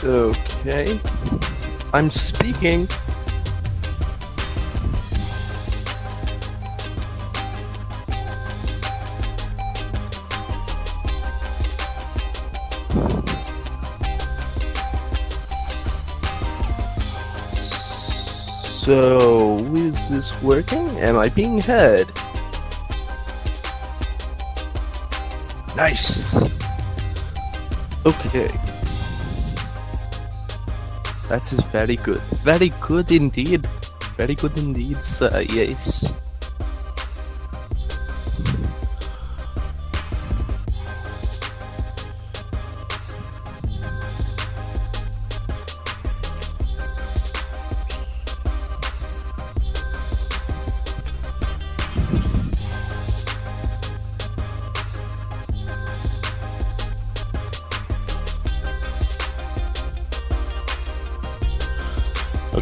Okay. I'm speaking. So, is this working? Am I being heard? Nice! Okay. That is very good. Very good indeed. Very good indeed, sir. Yes.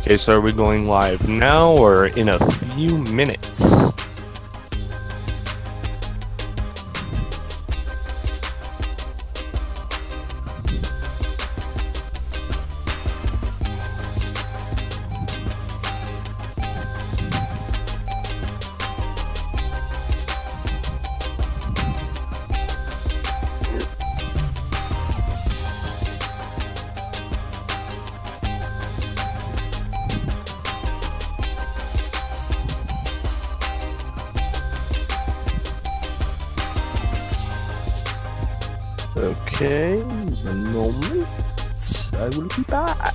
Okay, so are we going live now or in a few minutes? Okay, a moment. I will be back.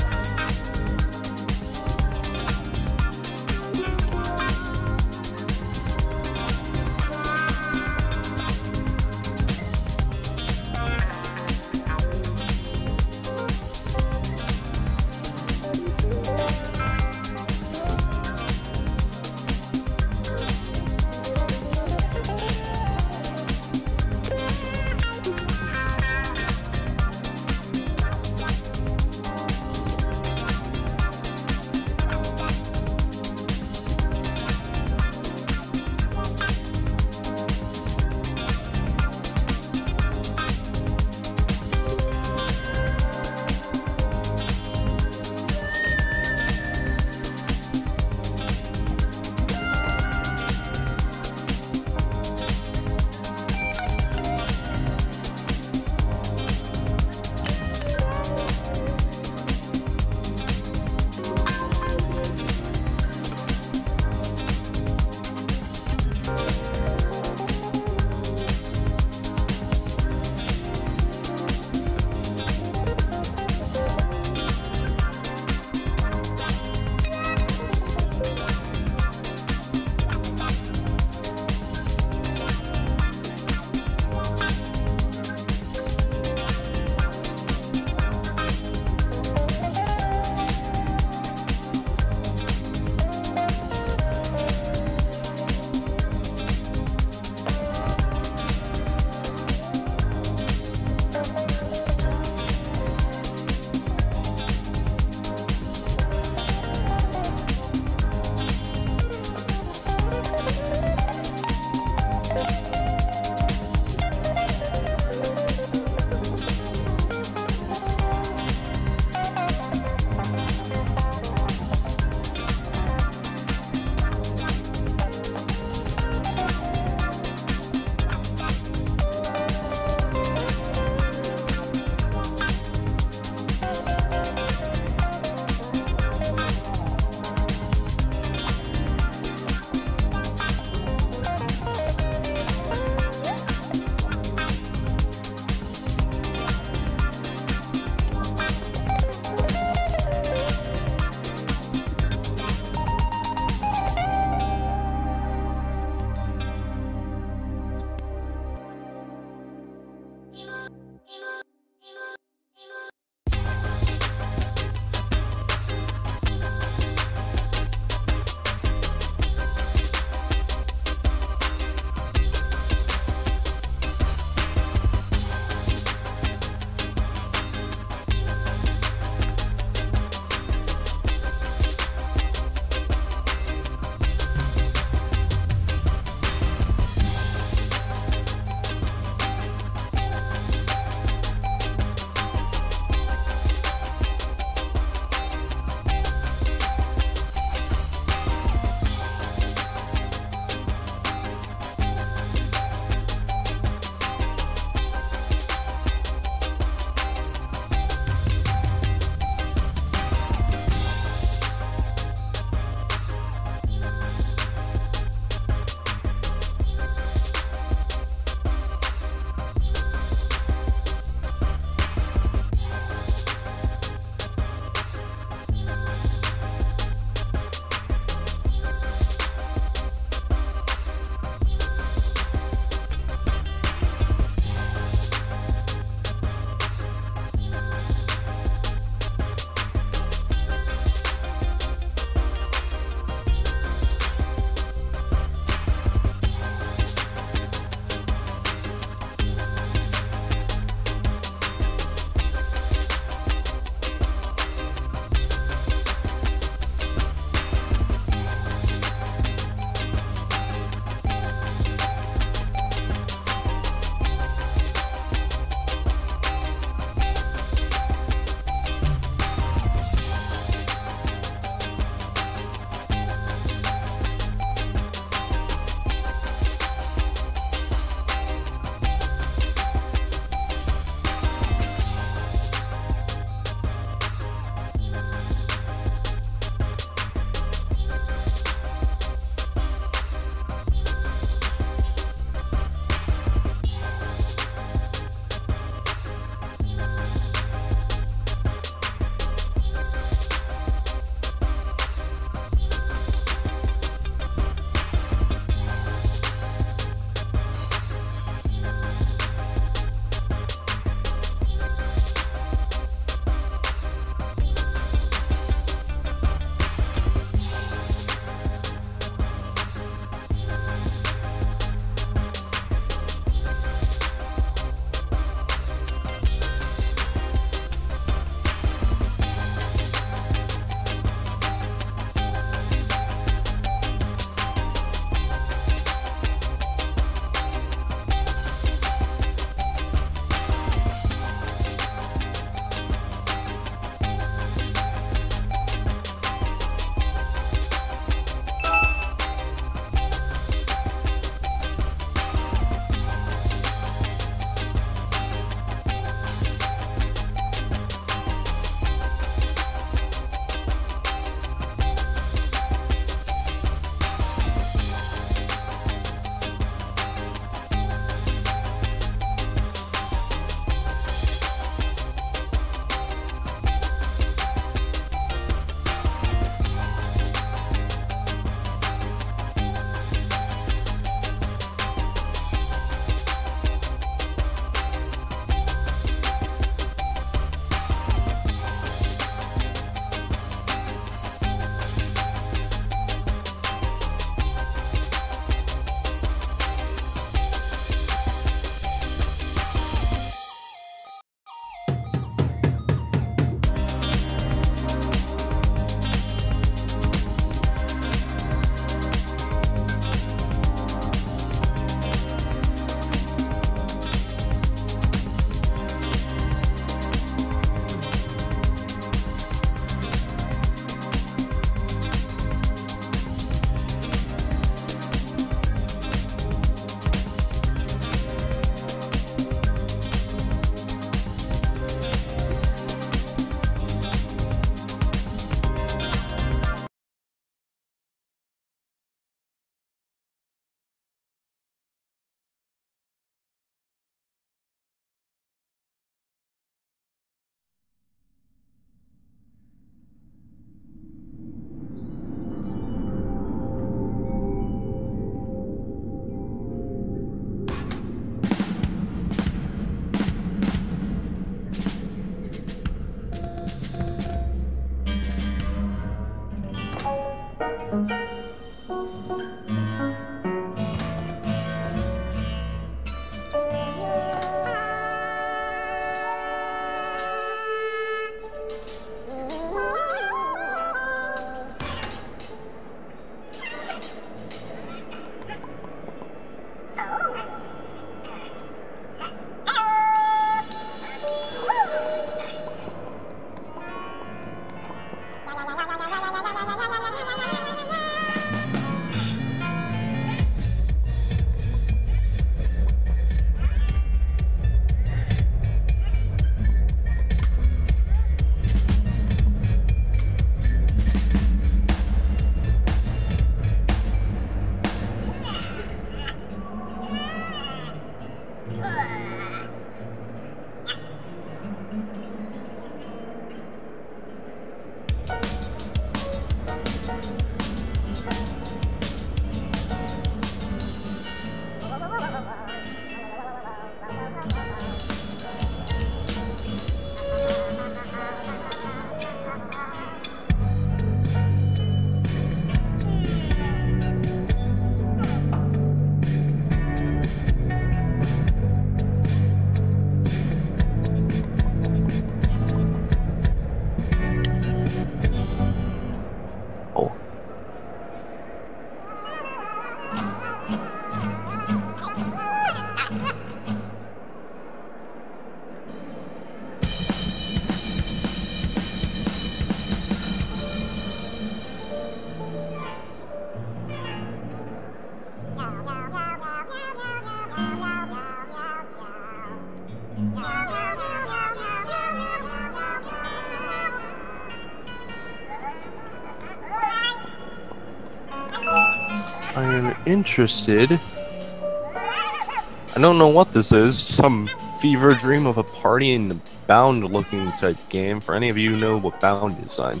I am interested. I don't know what this is. Some fever dream of a party in the Bound looking type game. For any of you who know what Bound is, I'm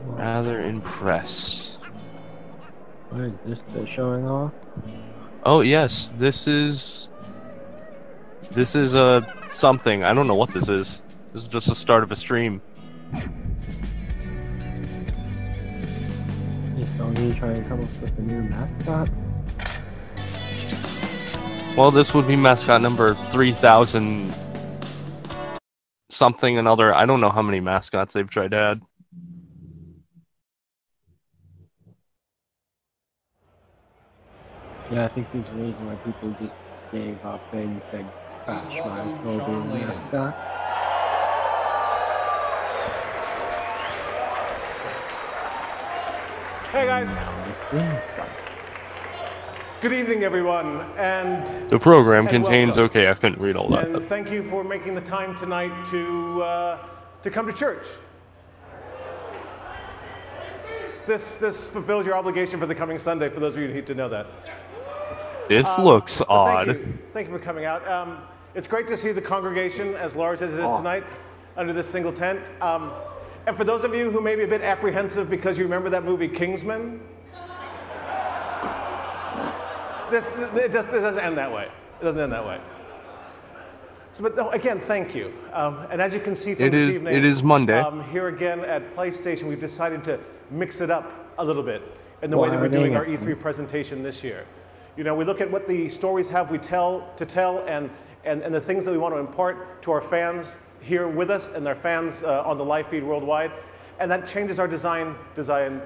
rather impressed. What is this they're showing off? Oh yes, this is a something. I don't know what this is. This is just the start of a stream. Is Sony trying to come up with a new mascot? Well, this would be mascot number 3000 something another. I don't know how many mascots they've tried to add. Yeah, I think there's a reason why people just gave up and said Fast Lives will be the mascot. Hey guys, good evening everyone, and The program and contains... welcome. Okay, I couldn't read all that. And thank you for making the time tonight to come to church. This fulfills your obligation for the coming Sunday, for those of you who need to know that. This looks But odd. Thank you for coming out. It's great to see the congregation as large as it is tonight under this single tent. And for those of you who may be a bit apprehensive because you remember that movie Kingsman, this doesn't end that way. It doesn't end that way. So, but no, again, thank you. And as you can see from this evening, it is Monday. Here again at PlayStation, we've decided to mix it up a little bit in the way that we're doing our E3 presentation this year. You know, we look at what the stories have we tell and the things that we want to impart to our fans here with us and their fans on the live feed worldwide. And that changes our design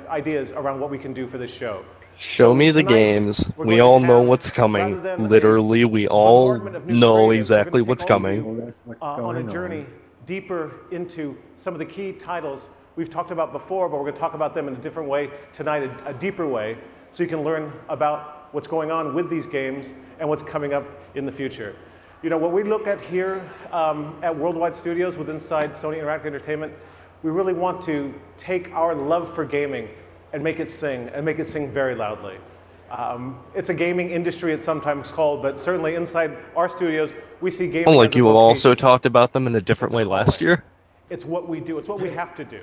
ideas around what we can do for this show. Show me the games. We all know what's coming. Literally, we all know exactly what's coming. On a journey deeper into some of the key titles we've talked about before, but we're going to talk about them in a different way tonight, a deeper way, so you can learn about what's going on with these games and what's coming up in the future. You know, what we look at here at Worldwide Studios with inside Sony Interactive Entertainment, we really want to take our love for gaming and make it sing very loudly. It's a gaming industry, it's sometimes called, but certainly inside our studios, we see gaming. Like you also talked about them in a different way last year. It's what we do. It's what we have to do.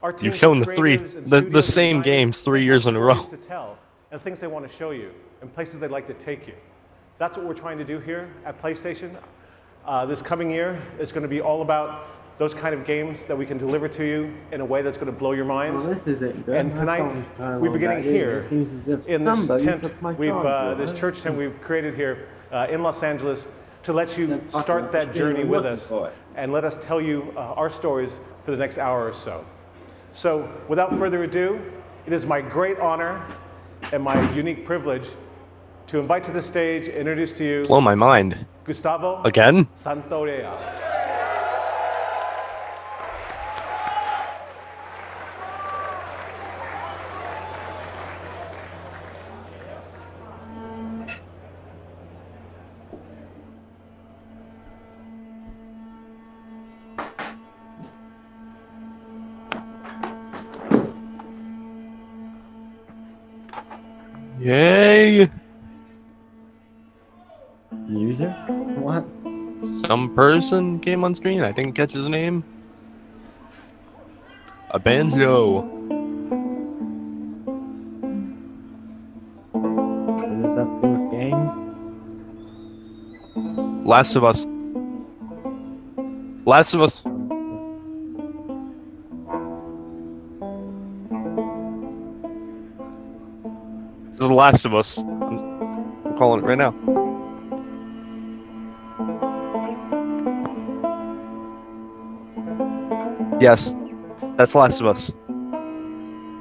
Our You've shown the same games 3 years in a row. To tell and things they want to show you and places they'd like to take you. That's what we're trying to do here at PlayStation. This coming year is going to be all about those kind of games that we can deliver to you in a way that's going to blow your minds. Well, this isn't good. And tonight, we're beginning here in this tent, this church tent we've created here in Los Angeles to let you start that journey with us and let us tell you our stories for the next hour or so. So without further ado, it is my great honor and my unique privilege to invite to the stage, introduce to you... Blow my mind. Gustavo... Again? Santorea. Yay! User? What? Some person came on screen. I didn't catch his name. A banjo. Is that for games? Last of Us. Last of Us. This is The Last of Us. I'm calling it right now. Yes, that's Last of Us.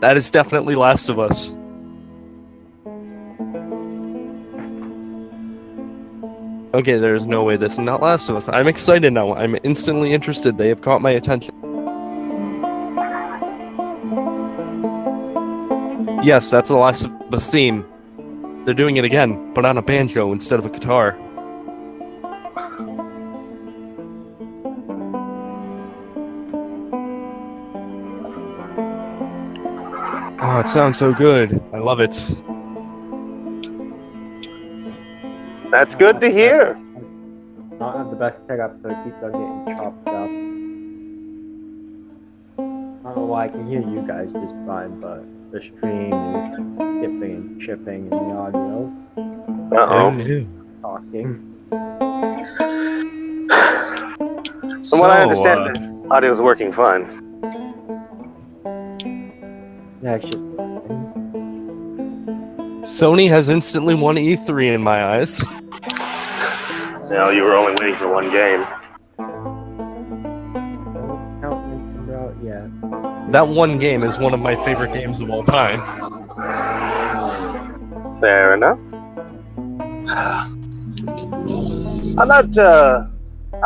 That is definitely Last of Us. Okay, there's no way this is not Last of Us. I'm excited now. I'm instantly interested. They have caught my attention. Yes, that's the Last of Us theme. They're doing it again, but on a banjo instead of a guitar. Oh, it sounds so good. I love it. That's good to hear. Not have the best pickup, so it keeps on getting chopped up. I don't know why I can hear you guys just fine, but the stream is skipping and chipping in the audio. Uh-oh. Talking. From what I understand, the audio is working fine. Yeah, it's just Sony has instantly won E3 in my eyes. No, you were only waiting for one game. don't count Nintendo out yet. That one game is one of my favorite games of all time. Fair enough. I'm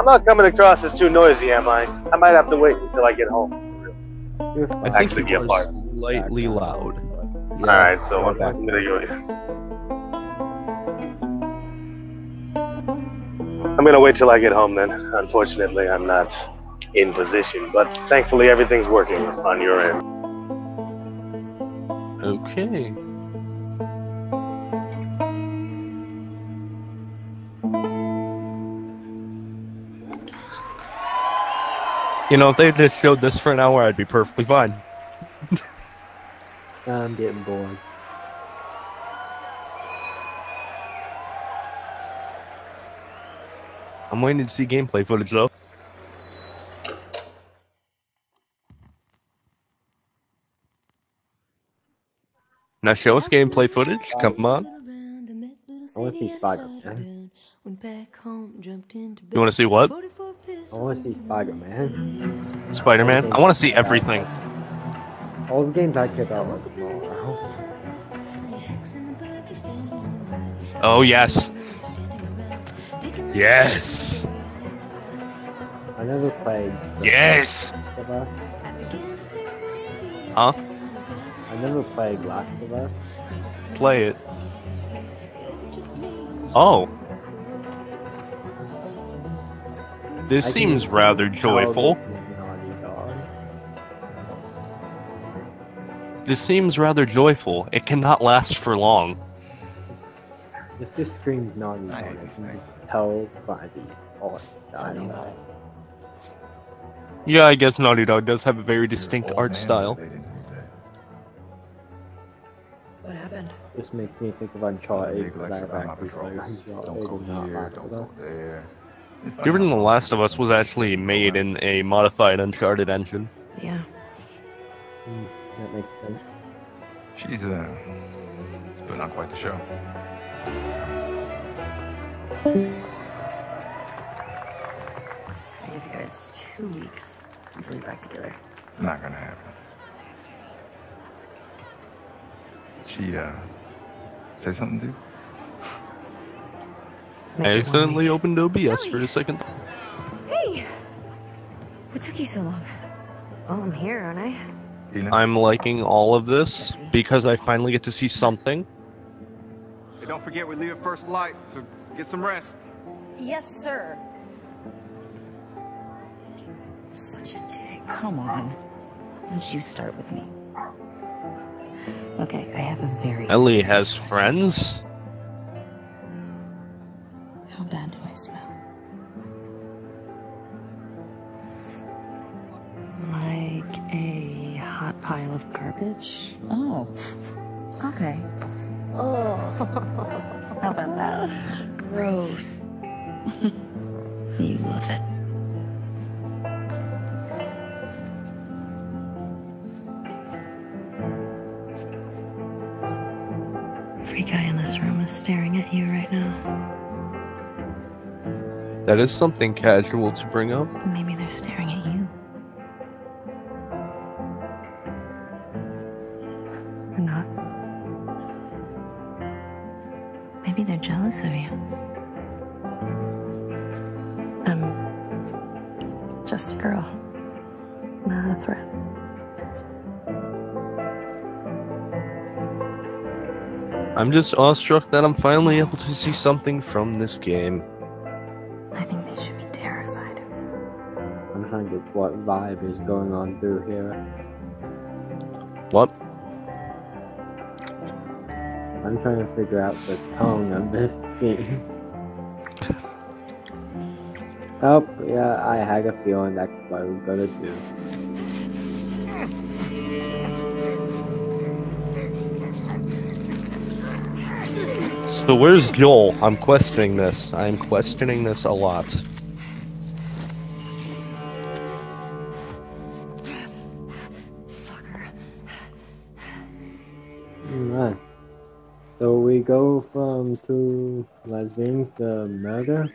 not coming across as too noisy, am I? I might have to wait until I get home. I think Actually, you be a part. are slightly loud. Yeah. Alright, so I'm gonna go. I'm gonna wait till I get home then. Unfortunately, I'm not in position, but thankfully everything's working on your end. Okay. You know, if they just showed this for an hour, I'd be perfectly fine. I'm getting bored. I'm waiting to see gameplay footage, though. Now show us gameplay footage. Come on. I want to see Spider-Man. You want to see what? I want to see Spider-Man. Spider-Man? I want to see everything. All the games I care about are tomorrow. Oh, yes. Yes. I never played. Yes. Last of Us. Huh? I never played Last of Us. Play it. Oh. This seems rather joyful. This seems rather joyful. It cannot last for long. This just screams Naughty Dog. I can just tell by the art style. Yeah, I guess Naughty Dog does have a very distinct art style. What happened? This makes me think of Uncharted. Don't go here, don't go there. Given The Last of Us was actually made in a modified Uncharted engine. Yeah. That makes sense. She's putting on quite the show. I give you guys 2 weeks until you're back together. Not gonna happen. She say something, dude? I accidentally opened OBS for a second. Hey! What took you so long? Oh, I'm here, aren't I? I'm liking all of this because I finally get to see something. Hey, don't forget we leave at first light, so get some rest. Yes, sir. Such a dick. Come on. Why don't you start with me? Okay, I have a very... Ellie has friends? How bad do I smell? Like a hot pile of garbage? Oh. Okay. Oh. How about that? Gross. You love it. Every guy in this room is staring at you right now. That is something casual to bring up. Maybe they're staring at you. Or not. Maybe they're jealous of you. I'm just a girl, not a threat. I'm just awestruck that I'm finally able to see something from this game. I think they should be terrified. I'm trying to get what vibe is going on through here. What? I'm trying to figure out the tone of this game. Oh, yeah, I had a feeling that's what I was gonna do. So where's Joel? I'm questioning this. I'm questioning this a lot. Alright. So we go from two lesbians to murder?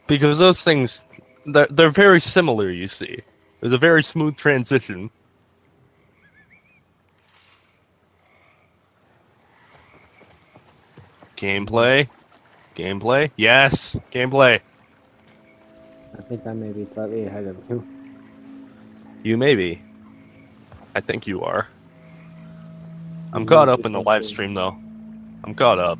Because those things, they're very similar, you see. There's a very smooth transition. Gameplay? Gameplay? Yes! Gameplay! I think I may be slightly ahead of you. You may be. I think you are. I'm caught up in the live stream, though. I'm caught up.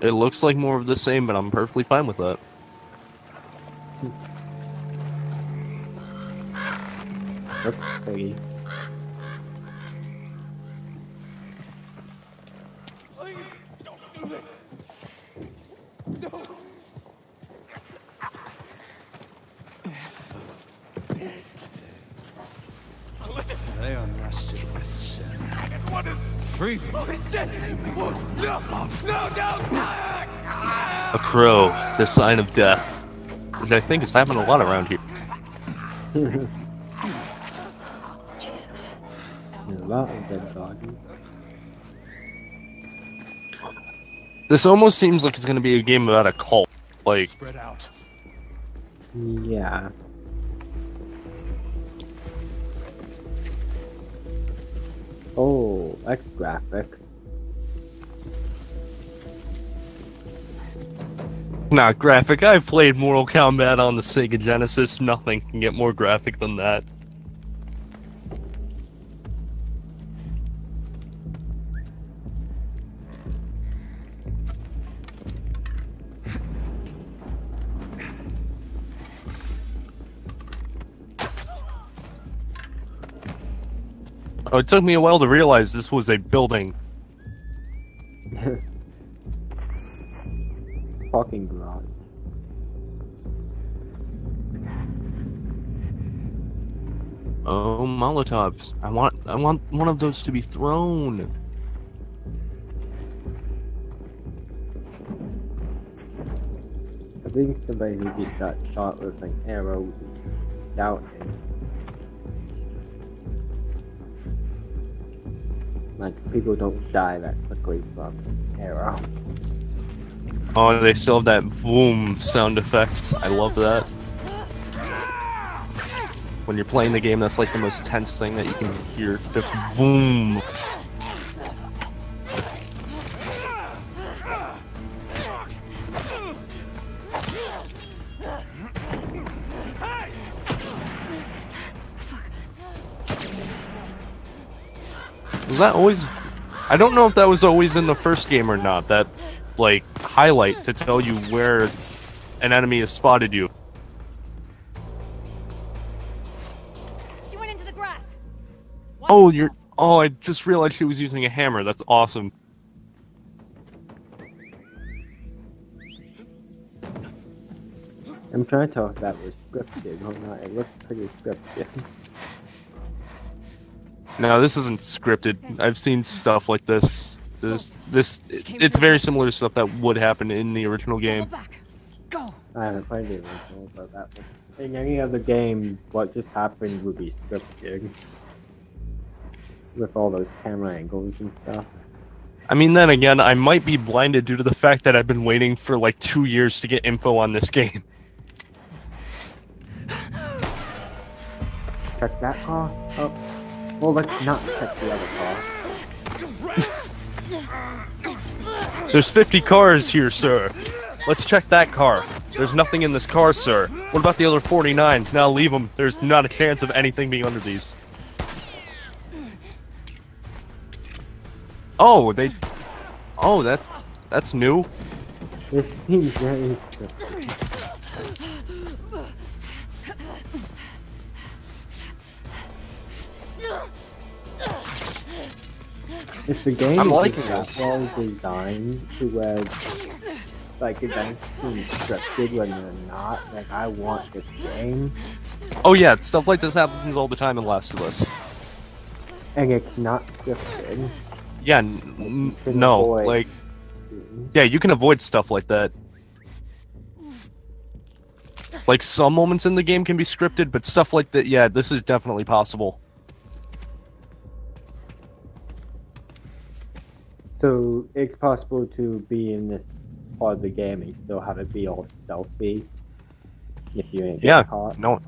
It looks like more of the same, but I'm perfectly fine with that. Oops, Peggy. They are nested with sin. What is freedom? Holy shit! No! A crow, the sign of death. Which I think is happening a lot around here. There's a lot of dead doggies. This almost seems like it's going to be a game about a cult. Like, Spread out. Yeah. Oh, that's graphic. not graphic. I've played Mortal Kombat on the Sega Genesis. Nothing can get more graphic than that. Oh, it took me a while to realize this was a building. Fucking garage. Oh, Molotovs. I want one of those to be thrown. I think somebody who just got shot with an arrow down him. Like, people don't die that quickly from arrow. Oh, they still have that boom sound effect. I love that. When you're playing the game, that's like the most tense thing that you can hear. Just boom. Was that always... I don't know if that was always in the first game or not, that, like, highlight to tell you where an enemy has spotted you. grass. Oh, you're. Oh, I just realized she was using a hammer. That's awesome. I'm trying to tell if that was scripted or not. It looks pretty scripted. No, this isn't scripted. I've seen stuff like this. It's very similar to stuff that would happen in the original game. Go. I haven't played the original, but that was... In any other game, what just happened would be scripted. With all those camera angles and stuff. I mean, then again, I might be blinded due to the fact that I've been waiting for like 2 years to get info on this game. Check that car? Oh. Well, let's not check the other car. There's 50 cars here, sir. Let's check that car. There's nothing in this car, sir. What about the other 49? Now leave them. There's not a chance of anything being under these. Oh, they... Oh, that's new. This seems very scripted. If the game I'm is liking that this. well designed to where like events seem scripted when they're not, like I want this game. Oh yeah, stuff like this happens all the time in Last of Us. And it's not scripted. Yeah, Can no, avoid- like... Yeah, you can avoid stuff like that. Like, some moments in the game can be scripted, but stuff like that, yeah, this is definitely possible. So it's possible to be in this part of the game and still have it be all stealthy if you ain't Yeah, caught. no,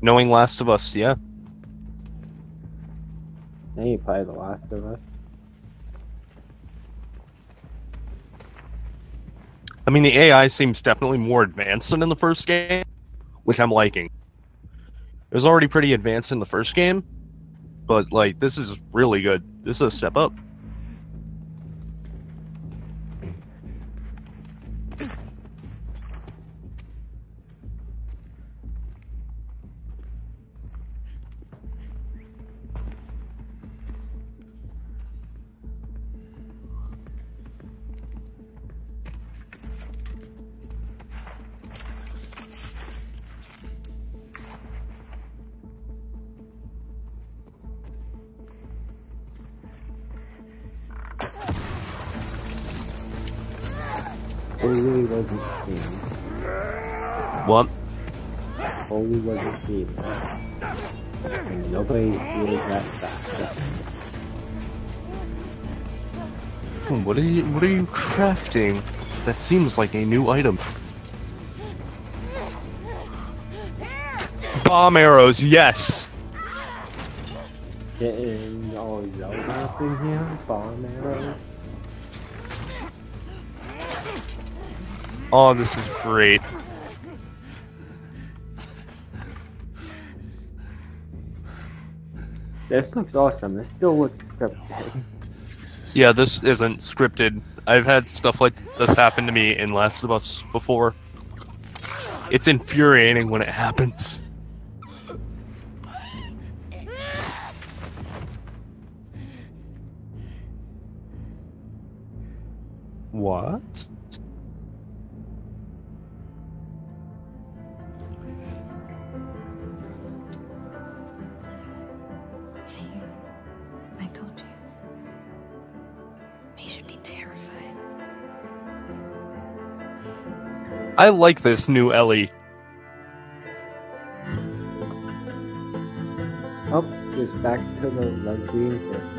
knowing Last of Us, yeah. Now you play The Last of Us. I mean, the AI seems definitely more advanced than in the first game, which I'm liking. It was already pretty advanced in the first game, but, like, this is really good. This is a step up. Holy wasn't seen. What? Holy wasn't seen. And nobody really got that. What are you crafting? That seems like a new item. Bomb arrows, yes! Getting all yelled up in here, bomb arrows. Oh, this is great. This looks awesome. This still looks scripted. Yeah, this isn't scripted. I've had stuff like this happen to me in Last of Us before. It's infuriating when it happens. What? See, I told you. He should be terrified. I like this new Ellie. Oh, just back to the lesbian thing.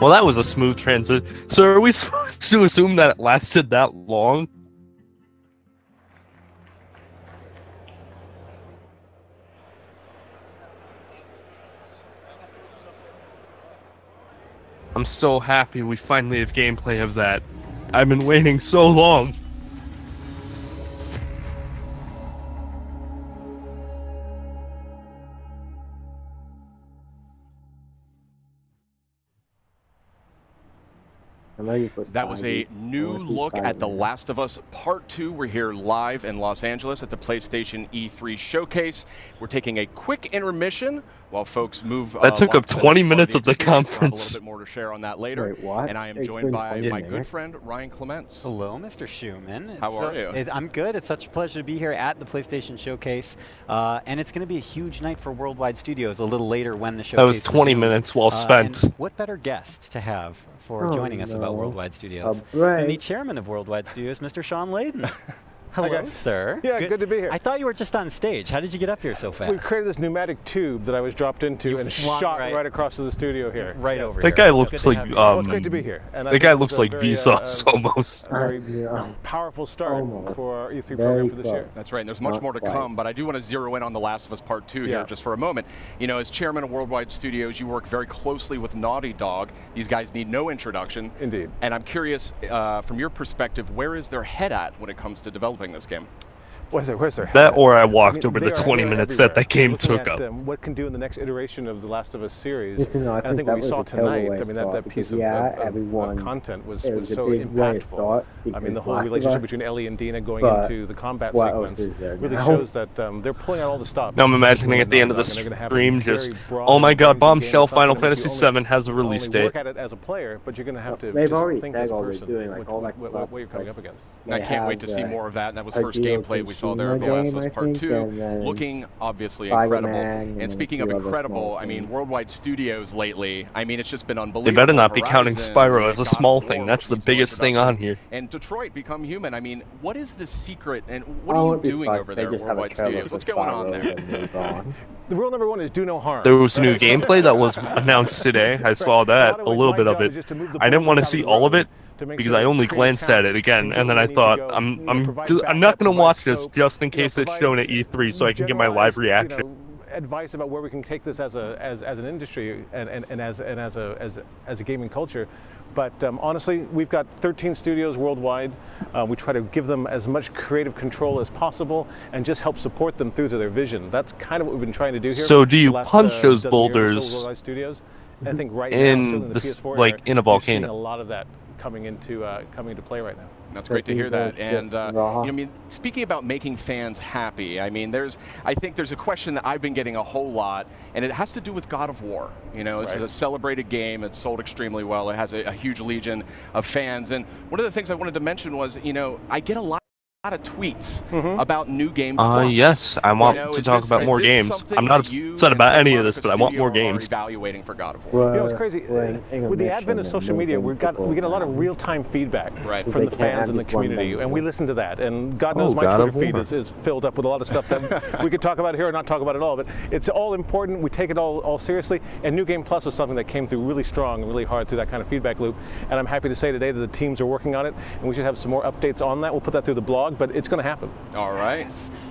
Well, that was a smooth transit. So are we supposed to assume that it lasted that long? I'm so happy we finally have gameplay of that. I've been waiting so long. That was a new look at The Last of Us Part 2. We're here live in Los Angeles at the PlayStation E3 Showcase. We're taking a quick intermission while folks move. That took up 20 minutes of the conference. A little bit more to share on that later. Wait, what? And I am joined by my good friend, Ryan Clements. Hello, Mr. Schumann. How are you? I'm good. It's such a pleasure to be here at the PlayStation Showcase. And it's going to be a huge night for Worldwide Studios a little later when the showcase That was 20 resumes. minute well spent. What better guest to have for joining us about Worldwide Studios than the chairman of Worldwide Studios, Mr. Sean Layden. Hello, sir. Yeah, good to be here. I thought you were just on stage. How did you get up here so fast? We created this pneumatic tube that I was dropped into and shot right across to the studio here. Right over here. That guy looks like it's great to be here. And that guy looks like Vsauce almost. A very powerful start for our E3 program for this year. That's right. And there's much more to come, but I do want to zero in on The Last of Us Part 2 here just for a moment. You know, as chairman of Worldwide Studios, you work very closely with Naughty Dog. These guys need no introduction. Indeed. And I'm curious, from your perspective, where is their head at when it comes to developing this game? Where's their that, or I walked over the 20 minutes that that game took up. What can do in the next iteration of the Last of Us series? And I think what we saw tonight, I mean, that piece of content was so impactful. I mean, the whole relationship between Ellie and Dina going into the combat sequence really shows that they're pulling out all the stops. Now I'm imagining at the end of the stream just, oh my god, Bombshell Final Fantasy VII has a release date. Work at it as a player, but you're going to have to think as a person what you're coming up against. I can't wait to see more of that, and that was first gameplay we saw there of The Last of Us Part 2, looking obviously incredible. And speaking of incredible, I mean, Worldwide Studios lately, I mean, it's just been unbelievable. They better not be counting Spyro as a small thing. That's the biggest thing on here. And Detroit Become Human. I mean, what is the secret, and what are you doing over there at Worldwide Studios? What's going on there? The rule number one is do no harm. There was new gameplay that was announced today. I saw that, a little bit of it. I didn't want to see all of it, because I only glanced at it again, and then I thought, I'm not going to watch this just in case it's shown at E3 so I can get my live reaction. Advice about where we can take this as an industry and as a gaming culture. But honestly, we've got 13 studios worldwide. We try to give them as much creative control as possible and just help support them through to their vision. That's kind of what we've been trying to do here. So do you punch those boulders I think right in now, like in a volcano? A lot of that coming into play right now. That's great to hear that. And you know, I mean, speaking about making fans happy, I mean, I think there's a question that I've been getting a whole lot, and it has to do with God of War. You know, this is a celebrated game. It's sold extremely well. It has a huge legion of fans. And one of the things I wanted to mention was, you know, I get a lot of tweets about New Game Plus. Yes, I want to talk about more games. I'm not upset about any of this, but I want more games. Evaluating for God of War. You know, it's crazy. With the advent of social media, we get a lot of real-time feedback from the fans and the community, and we listen to that. And God knows my Twitter feed is filled up with a lot of stuff that we could talk about here or not talk about at all. But it's all important. We take it all seriously. And New Game Plus is something that came through really strong and really hard through that kind of feedback loop. And I'm happy to say today that the teams are working on it, and we should have some more updates on that. We'll put that through the blog. But it's going to happen. All right.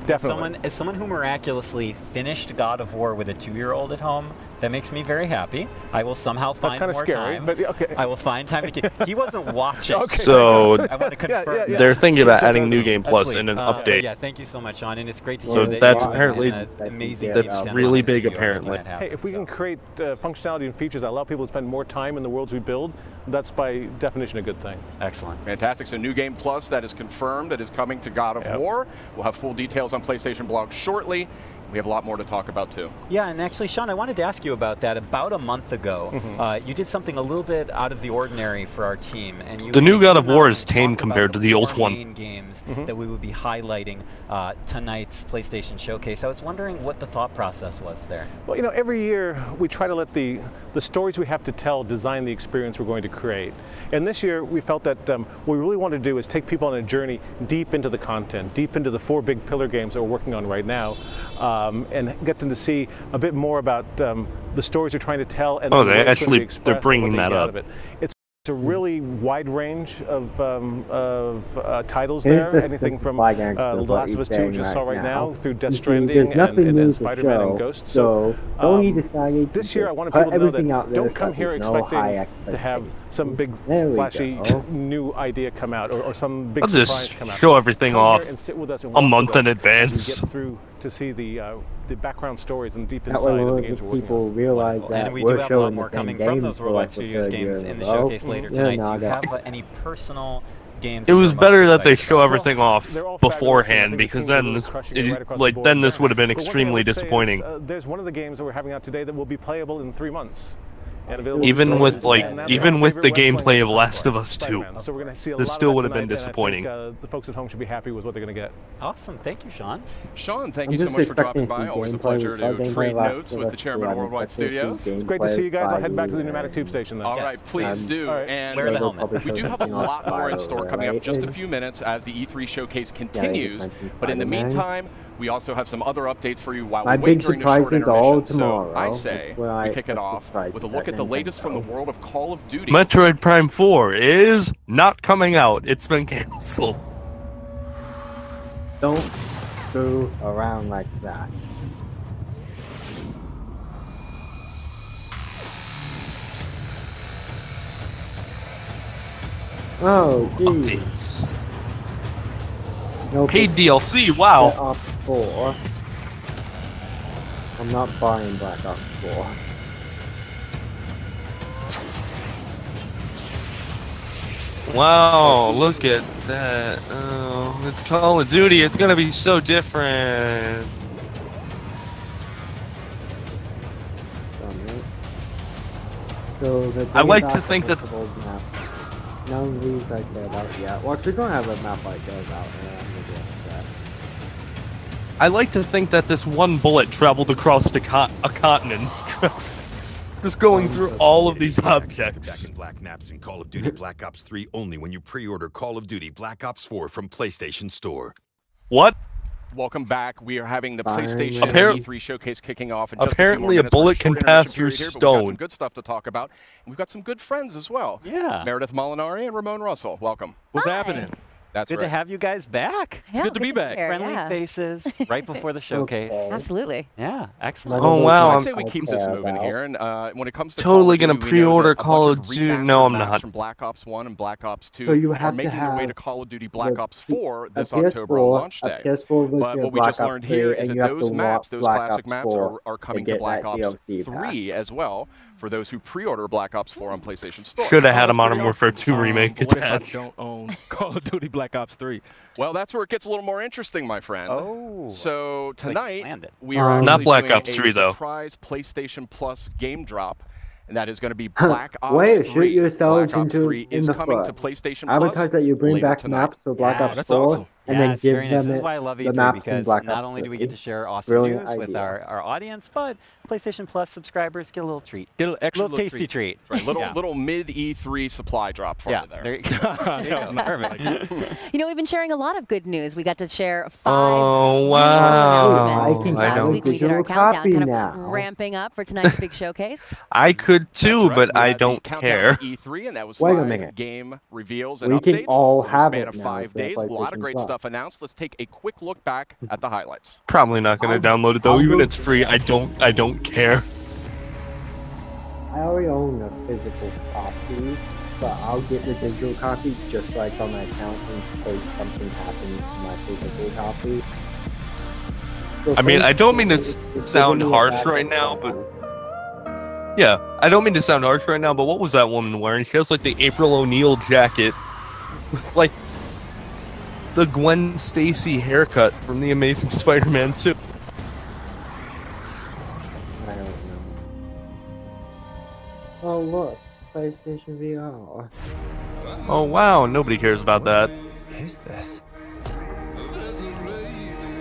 Definitely. As someone who miraculously finished God of War with a 2-year-old at home, that makes me very happy. I will somehow find more time. But okay. I will find time to get. He wasn't watching. So I want to confirm. they're thinking about adding New Game Plus in an update. Yeah, thank you so much, Sean. And it's great to hear So that that's you're apparently amazing. that's really big apparently. Hey, if we can create functionality and features that allow people to spend more time in the worlds we build, that's by definition a good thing. Excellent. Fantastic. So New Game Plus, that is confirmed. That is coming to God of War. We'll have full details on PlayStation Blog shortly. We have a lot more to talk about too. Yeah, and actually, Sean, I wanted to ask you about that. About a month ago, you did something a little bit out of the ordinary for our team, and the new God of War is tame compared to the old one. Games that we would be highlighting tonight's PlayStation Showcase. I was wondering what the thought process was there. Well, you know, every year we try to let the stories we have to tell design the experience we're going to create. And this year we felt that what we really wanted to do is take people on a journey deep into the content, deep into the 4 big pillar games that we're working on right now. And get them to see a bit more about the stories they're trying to tell. And they're bringing that up. It's a really wide range of titles there. Anything from The Last of Us 2, which you saw right now, through Death Stranding and Spider-Man and Ghost. So this year I wanted people to know that don't come here expecting to have some big flashy new idea come out, or some big surprise come out. Show everything off a month in advance. Get through to see the background stories and deep that inside way of the games we're working people on. realize that and we do have a lot more coming from those Worldwide Studios games in the showcase later tonight. Do you have any personal games? It was better that they show everything off beforehand, because then this, then this would have been extremely disappointing. There's one of the games that we're having out today that will be playable in 3 months. Even with the gameplay of Last of Us 2, this still would have been disappointing. The folks at home should be happy with what they're going to get. Awesome, thank you, Sean. Sean, thank you so much for dropping by. Always a pleasure to trade notes with the chairman of Worldwide Studios. It's great to see you guys. I'll head back to the pneumatic tube station then. All right, please do. And wear the helmet. We do have a lot more in store coming up in just a few minutes as the E3 showcase continues. But in the meantime, we also have some other updates for you while we wait during the short intermission. So I say we kick it off with a look at the latest from the world of Call of Duty. Metroid Prime 4 is not coming out. It's been canceled. Don't screw around like that. Oh, jeez. Paid DLC, wow. Black Ops 4. I'm not buying Black Ops 4. Wow, look at that. Oh, it's Call of Duty. It's gonna be so different. So I like to think that none of these I care about yet. Well, we're gonna have a map like goes out there. I like to think that this one bullet traveled across a continent. Just going through all of these objects. Back in black maps in Call of Duty Black Ops 3 only when you pre-order Call of Duty Black Ops 4 from PlayStation Store. What? Welcome back. We are having the PlayStation E3 showcase kicking off in just apparently a bullet can pass through stone. We've got some good stuff to talk about. And we've got some good friends as well. Yeah. Meredith Molinari and Ramon Russell. Welcome. What's happening? That's good to have you guys back. It's good to be back. Friendly faces right before the showcase. Absolutely. Yeah, excellent. Oh wow! I'd say we keep this moving here, and when it comes to totally gonna pre-order Call of Duty. No, I'm not. From Black Ops 1 and Black Ops 2 are making their way to Call of Duty Black Ops 4 this October on launch day. But what we just learned here is that those maps, those classic maps, are coming to Black Ops 3 as well. For those who pre-order Black Ops 4 on PlayStation Store. Should have had a Modern Warfare 2 remake attached. What if I don't own Call of Duty Black Ops 3? Well, that's where it gets a little more interesting, my friend. Oh. So tonight, we are not actually Black doing Ops 3 a though. surprise PlayStation Plus game drop. And that is going to be Black Ops 3. Shoot yourselves Black Ops 3 is coming foot. to PlayStation Advertise Plus that you bring back tonight. maps for Black Ops 4, awesome. and then give them This is why I love E3, because not only do we get to share awesome news with our audience, but PlayStation Plus subscribers get a little treat. Get a little extra little tasty treat. Right, little mid E3 supply drop for you there. There you go. Perfect. You know, we've been sharing a lot of good news. We got to share 5 announcements last week. We did our countdown, kind of ramping up for tonight's big showcase. I could too, but I don't care. E3, and that was Wait a 5 minute. game reveals and We updates. can all have span it of now 5 days. A lot of great stuff announced. Let's take a quick look back at the highlights. Probably not gonna download it though, even if it's free. I don't care. I already own a physical copy, but I'll get the digital copy just like on my account in case something happens to my physical copy. So I mean, I don't mean to sound harsh right now, but yeah, I don't mean to sound harsh right now, but what was that woman wearing? She has like the April O'Neil jacket with like the Gwen Stacy haircut from The Amazing Spider-Man 2. I don't know. Oh look, PlayStation VR. Oh wow, nobody cares about that. What is this?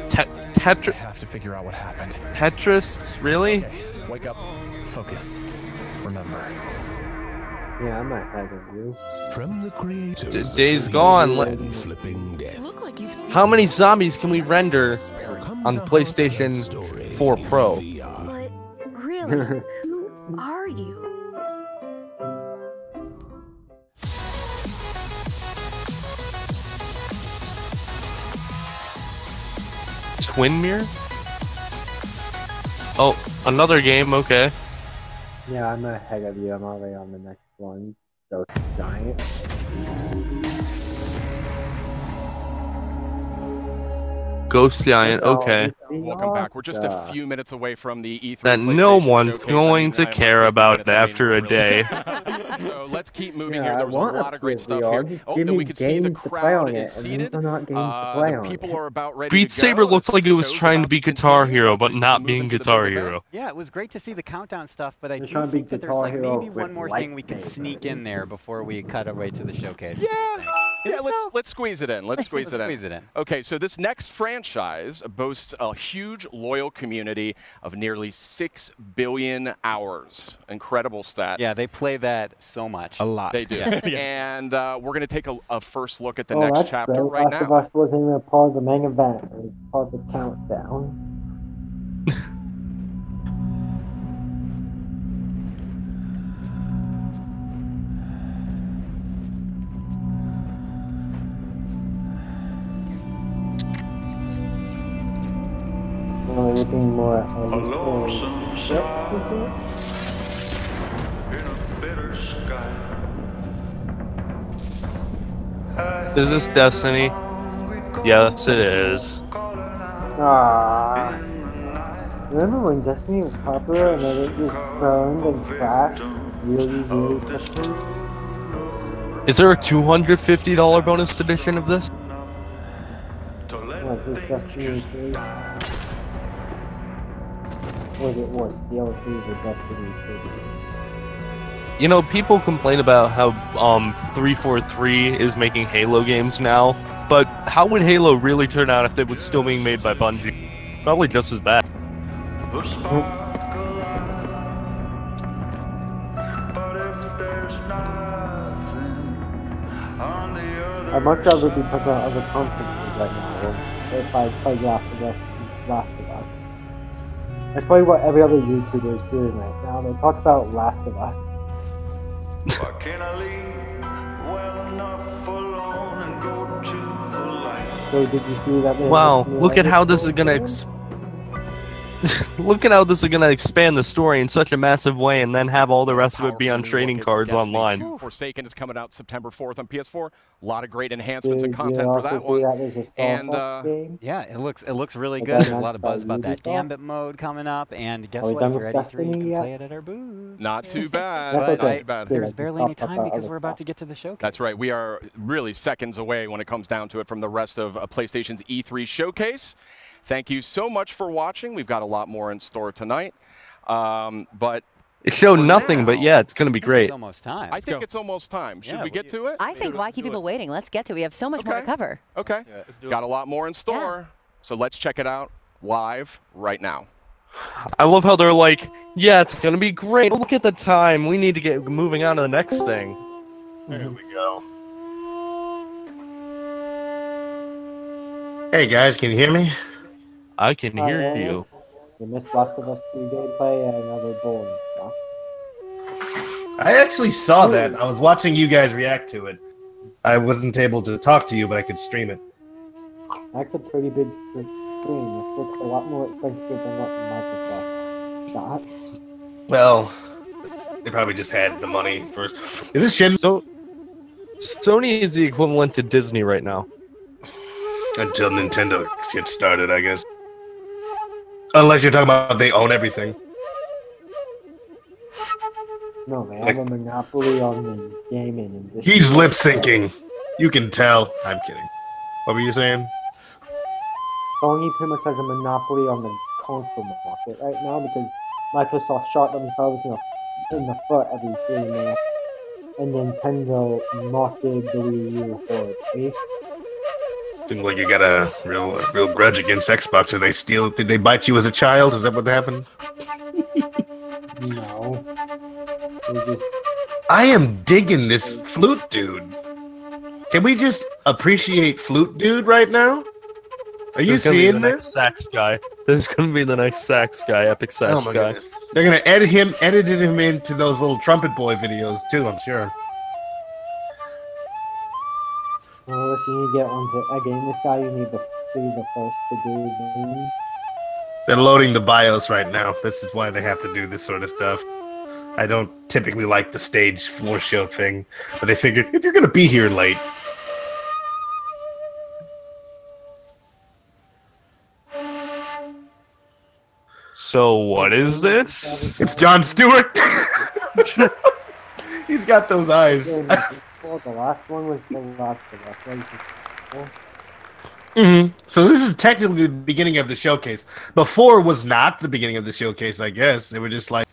Tetris. I have to figure out what happened. Tetris, really? Okay, wake up, focus, remember. Yeah, I'm not ahead of you. From the creators Days Gone. Flipping death. How many zombies can we render on PlayStation 4 Pro? But really, who are you? Twin Mirror? Oh, another game, okay. Yeah, I'm ahead of you. I'm already on the next one. Ghost Giant. Ghost Giant, okay. Welcome back. We're just a few minutes away from the E3 that no one's going to care about after a day. So let's keep moving here. There was a lot of great stuff here. Oh, and we can see the crowd is seated. The people are about ready Beat to go. Saber looks like it was trying to be Guitar Hero, but not being Guitar Hero. Yeah, it was great to see the countdown stuff, but I do think that there's like maybe one more thing we could sneak in there before we cut away to the showcase. Yeah, let's squeeze it in. Let's squeeze it in. Okay, so this next franchise boasts a huge loyal community of nearly 6 billion hours. Incredible stat. Yeah, they play that so much. A lot. They do. And we're going to take a first look at the next chapter right now. Last of Us wasn't even part of the main event. It was part of the countdown. Looking more at Is this Destiny? Yes, it is. Remember when Destiny was popular and then it just burned and crashed really quickly? Is there a $250 bonus edition of this? Like this Destiny 3? It was DLC for Destiny 2. You know, people complain about how 343 is making Halo games now, but how would Halo really turn out if it was still being made by Bungie? Probably just as bad. I'd much rather be talking about other conferences right now if I played Last of Us. That's probably what every other YouTuber is doing right now. They talk about Last of Us. So did you see that? Wow, look at how this is gonna look at how this is gonna expand the story in such a massive way, and then have all the rest of it be on trading cards online. Forsaken is coming out September 4th on PS4. A lot of great enhancements and content for that one. And yeah, it looks really good. There's a lot of buzz about that Gambit mode coming up, and guess what? If you're at E3, you can play it at our booth. Not too bad. Not too bad. There's barely any time because we're about to get to the showcase. That's right. We are really seconds away when it comes down to it from the rest of PlayStation's E3 showcase. Thank you so much for watching. We've got a lot more in store tonight. But it showed nothing, but yeah, it's going to be great. It's almost time. I think it's almost time. Should we get to it? I think why keep people waiting? Let's get to it. We have so much more to cover. Okay. Got a lot more in store. So let's check it out live right now. I love how they're like, yeah, it's going to be great. Look at the time. We need to get moving on to the next thing. There we go. Hey guys, can you hear me? I can hear you. You missed Last of Us 2 gameplay and another boring stuff. I actually saw that. I was watching you guys react to it. I wasn't able to talk to you, but I could stream it. That's a pretty big screen. This looks a lot more expensive than what Microsoft got. Well, they probably just had the money first. Is this shit? So, Sony is the equivalent to Disney right now. Until Nintendo gets started, I guess. Unless you're talking about they own everything. No, they have a monopoly on the gaming industry. He's lip syncing. You can tell. I'm kidding. What were you saying? Sony pretty much has a monopoly on the console market right now because Microsoft shot themselves in the foot every 3 minutes, and Nintendo marketed the Wii U horribly. Seems like you got a real grudge against Xbox. Did they bite you as a child? Is that what happened? No. I am digging this Flute Dude. Can we just appreciate Flute Dude right now? Are you seeing this? Next sax guy. This is gonna be the next sax guy, epic sax guy. Goodness. They're gonna edited him into those little Trumpet Boy videos too, I'm sure. Well, listen, you get onto a game this guy, you need to be the first to do the game. They're loading the BIOS right now. This is why they have to do this sort of stuff. I don't typically like the stage floor show thing, but they figured if you're gonna be here late. So what is this? It's Jon Stewart. He's got those eyes. The last one was the last of Us. So this is technically the beginning of the showcase. Before was not the beginning of the showcase, I guess. They were just like,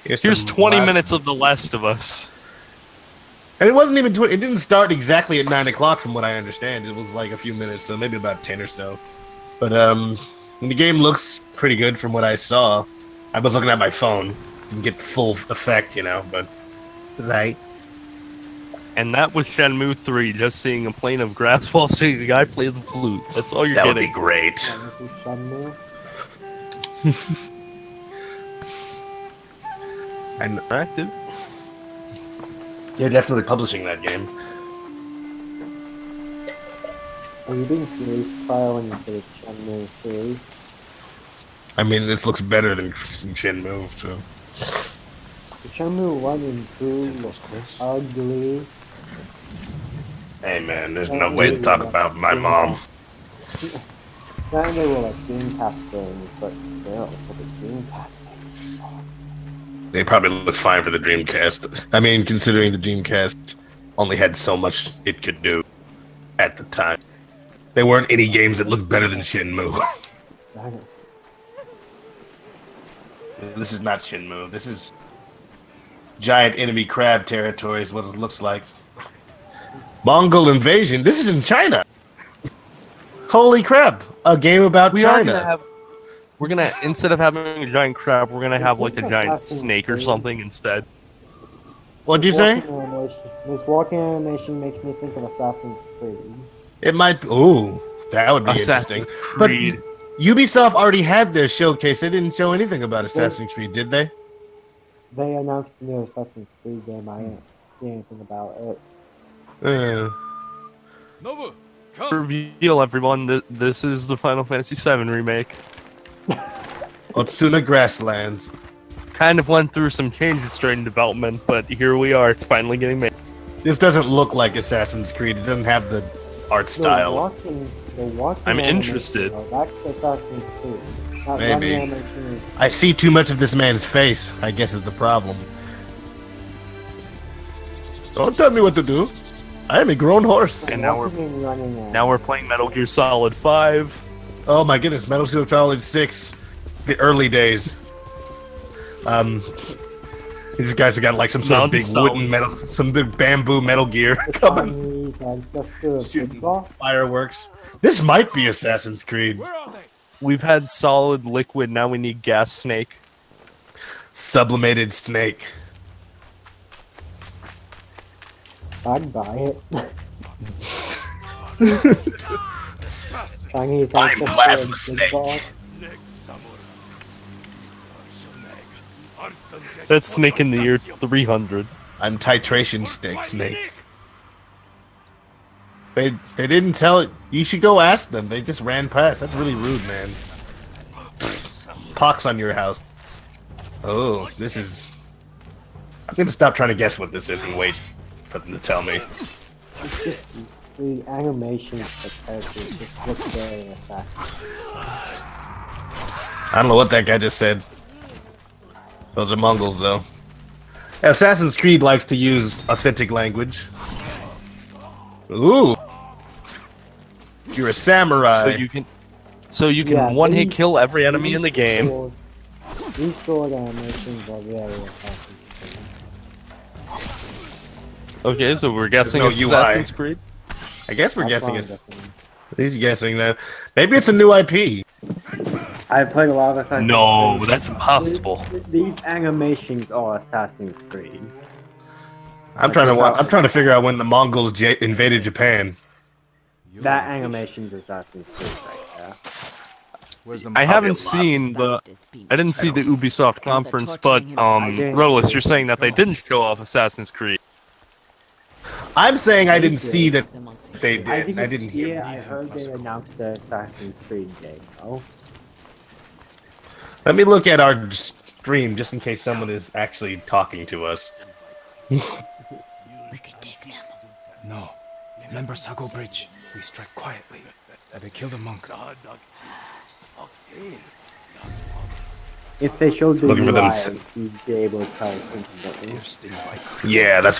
here's 20 minutes of The Last of Us. And it wasn't even. It didn't start exactly at 9 o'clock, from what I understand. It was like a few minutes, so maybe about 10 or so. But the game looks pretty good from what I saw. I was looking at my phone. Didn't get the full effect, you know, but it's aight. And that was Shenmue 3, just seeing a plane of grass while seeing a guy play the flute. That's all you're getting. That would be great. And active. They're definitely publishing that game. Are you being serious, Kyle, when you say Shenmue 3? I mean, this looks better than Shenmue, so... Shenmue 1 and 2 look ugly. Hey man, there's no way to talk about my mom. Then they were like Dreamcast games, but still, for the Dreamcast games. They probably look fine for the Dreamcast. I mean, considering the Dreamcast only had so much it could do at the time. There weren't any games that looked better than Shenmue. This is not Shenmue. This is giant enemy crab territory is what it looks like. Mongol invasion. This is in China. Holy crap! A game about China. We're gonna instead of having a giant crab, we're gonna have like a giant snake or something instead. What'd you say? This walking animation makes me think of Assassin's Creed. It might. Ooh, that would be interesting. But Ubisoft already had their showcase. They didn't show anything about Assassin's Creed, did they? They announced the new Assassin's Creed game. I didn't see anything about it. Reveal, everyone. This is the Final Fantasy VII remake. Otsuna Grasslands. Kind of went through some changes during development, but here we are. It's finally getting made. This doesn't look like Assassin's Creed. It doesn't have the art style. I'm interested. That's Assassin's Creed. Maybe. I see too much of this man's face, I guess is the problem. Don't tell me what to do. I am a grown horse. And now we're playing Metal Gear Solid 5. Oh my goodness, Metal Gear Solid 6. The early days. These guys have got like some sort of big wooden metal, some big bamboo Metal Gear coming. Shooting fireworks. This might be Assassin's Creed. We've had solid liquid, now we need gas snake. Sublimated snake. I'd buy it. Chinese I'm Plasma Snake. That's Snake in the year 300. I'm Titration Snake. They didn't tell it. You should go ask them. They just ran past. That's really rude, man. Pox on your house. Oh, this is... I'm gonna stop trying to guess what this is and wait for them to tell me. The animations for characters just look very effective. I don't know what that guy just said. Those are Mongols, though. Assassin's Creed likes to use authentic language. Ooh. You're a samurai. So you can one-hit kill every enemy in the game. These sword animations are very effective. Okay, so we're guessing Assassin's Creed? I guess we're guessing it. He's guessing that. Maybe it's a new IP. I've played a lot of Assassin's Creed. No, that's impossible. These animations are Assassin's Creed. I'm trying to figure out when the Mongols invaded Japan. That animation's Assassin's Creed right there. I haven't seen the... I didn't see the Ubisoft conference, but, Rolis, you're saying that they didn't show off Assassin's Creed. I'm saying I didn't see that they did. I didn't hear. I heard they announced the Assassin's Creed game, though. Let me look at our stream just in case someone is actually talking to us. We could take them. No. Remember Sago Bridge? We strike quietly. They kill the monk. If they showed the Looking for them. UI, you'd be able to tell instantly. Yeah, that's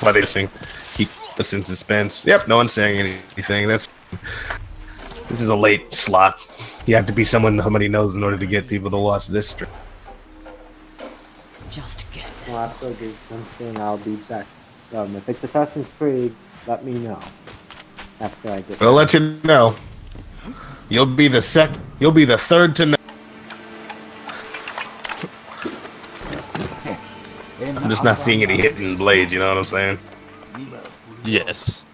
why they sing. Keep us in suspense. Yep, no one's saying anything. This is a late slot. You have to be someone somebody knows in order to get people to watch this stream. Just get. Well, after I do something, I'll be back. If it's Assassin's Creed, let me know. After I get. We'll let you know. You'll be the third to know. I'm just not seeing any hidden blades, you know what I'm saying? Yes.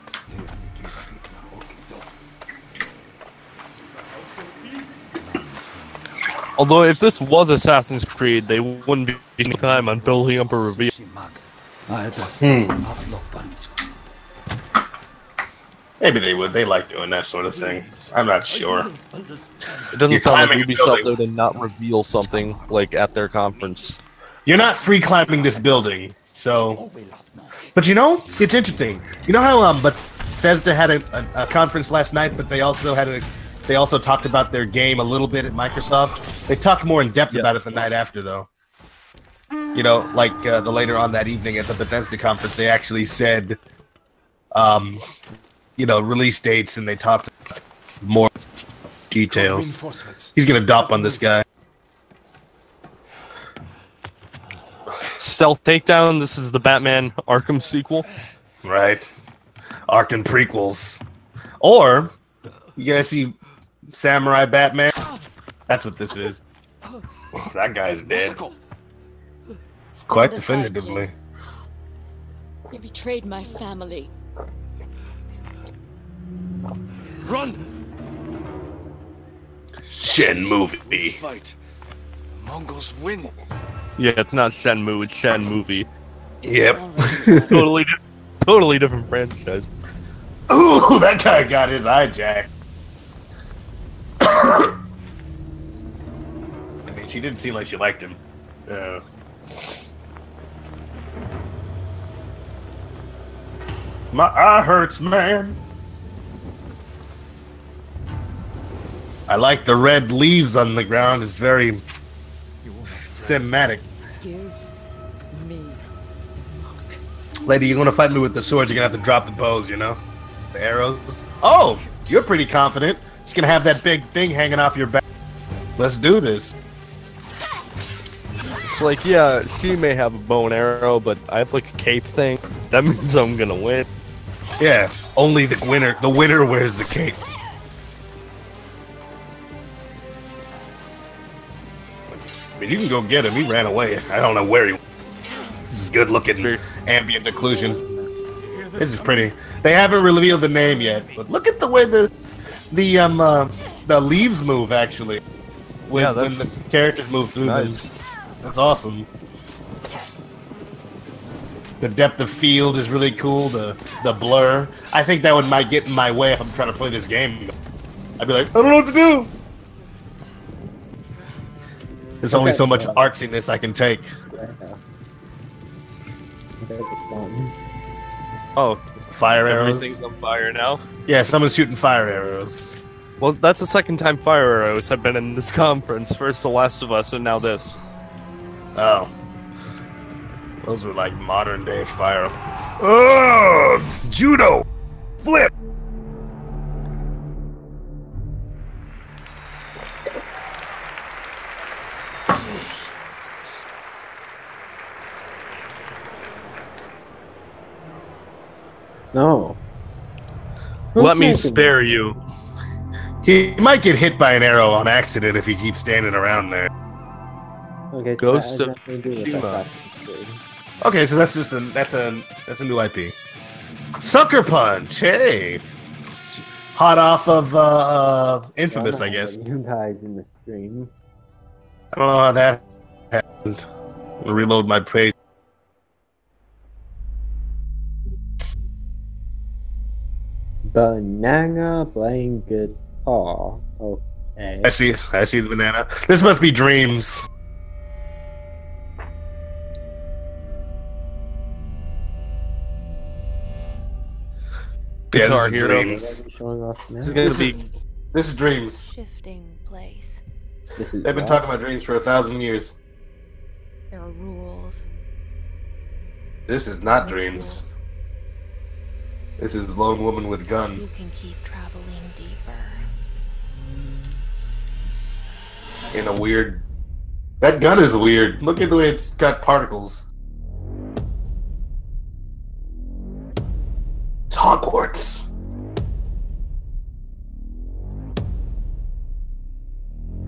Although if this was Assassin's Creed, they wouldn't be any time on building up a reveal. Maybe they would. They like doing that sort of thing. I'm not sure. It doesn't sound like Ubisoft though to not reveal something like at their conference. You're not free climbing this building, so. But you know, it's interesting. You know how Bethesda had a conference last night, but they also talked about their game a little bit at Microsoft. They talked more in depth about it the night after, though. You know, like the later on that evening at the Bethesda conference, they actually said, you know, release dates, and they talked about more details. He's gonna dop on this guy. Stealth Takedown, this is the Batman Arkham sequel. Right. Arkham prequels. Or, you guys see Samurai Batman? That's what this is. That guy's dead. Quite definitively. You betrayed my family. Run! Shen movie. Fight. Mongols win. Yeah, it's not Shenmue, it's Shen movie. Yep. totally different franchise. Ooh, that guy got his eye jacked. I mean, she didn't seem like she liked him. My eye hurts, man. I like the red leaves on the ground. It's very cinematic. Give me. Lady, you're gonna fight me with the swords, you're gonna have to drop the bows, you know? The arrows. Oh, you're pretty confident. Just gonna have that big thing hanging off your back. Let's do this. It's like, yeah, she may have a bow and arrow, but I have like a cape thing. That means I'm gonna win. Yeah, only the winner wears the cape. I mean, you can go get him. He ran away. I don't know where he went. This is good looking ambient occlusion. This is pretty. They haven't revealed the name yet, but look at the way the leaves move actually. When the characters move through them. That's awesome. The depth of field is really cool. The blur. I think that might get in my way if I'm trying to play this game. I'd be like, I don't know what to do. There's only so much artsiness I can take. Oh, fire arrows. Everything's on fire now. Yeah, someone's shooting fire arrows. Well, that's the second time fire arrows have been in this conference. First The Last of Us, and now this. Oh. Those were like modern day fire. Ugh! Judo! Flip! No. Let me spare you. He might get hit by an arrow on accident if he keeps standing around there. Okay, Ghost of Tsushima. Okay, so that's just that's a new IP. Sucker Punch, hey, hot off of Infamous, I guess. You guys in the stream. I don't know how that happened. I'm gonna reload my page. Banana playing guitar. Okay. I see the banana. This must be Dreams. Guitar this is Hero. Dreams. This is gonna be. This is Dreams. Shifting place. They've been talking about Dreams for 1,000 years. There are rules. This is not Dreams. This is Lone Woman with Gun. You can keep traveling deeper. In a weird... That gun is weird. Look at the way it's got particles. It's Hogwarts.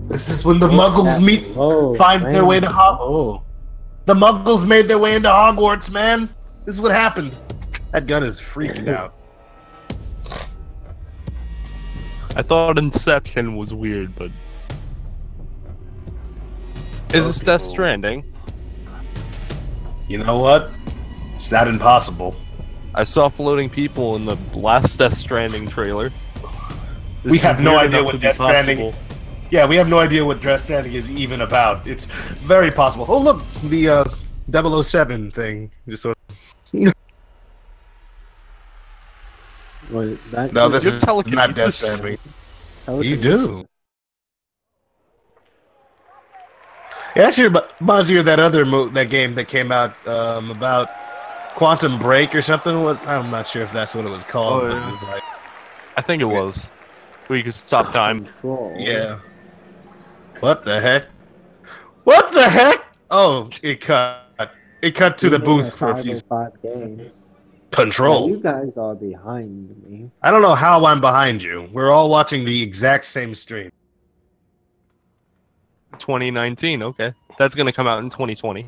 This is when the Muggles find their way to Hogwarts. The Muggles made their way into Hogwarts, man. This is what happened. That gun is freaking out. I thought Inception was weird, but... Is this Death Stranding? You know what? It's not impossible. I saw floating people in the last Death Stranding trailer. We have no idea what Death Stranding... Yeah, we have no idea what Death Stranding is even about. It's very possible. Oh, look! The 007 thing. Just sort of... No, this is not Death Stranding. You do. It actually reminds you of that other that game that came out about Quantum Break or something. I'm not sure if that's what it was called. But it was like... I think it was. Where you could stop time. Yeah. What the heck? What the heck? Oh, it cut. It cut to the booth for a few. Control. Yeah, you guys are behind me. I don't know how I'm behind you. We're all watching the exact same stream. 2019, okay. That's gonna come out in 2020.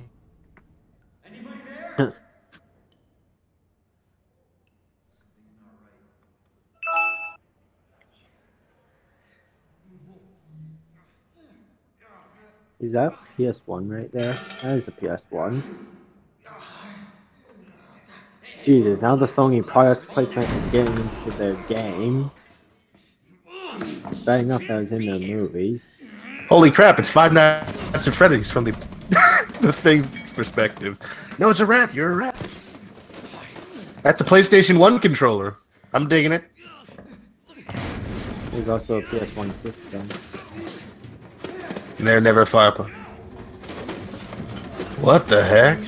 Is that PS1 right there? That is a PS1. Jesus, now the Sony product placement is getting into their game. Bad enough that was in their movie. Holy crap, it's Five Nights at Freddy's from the the thing's perspective. No, it's a rat. You're a rat. That's a PlayStation 1 controller. I'm digging it. There's also a PS1 system. And they're never far apart. What the heck?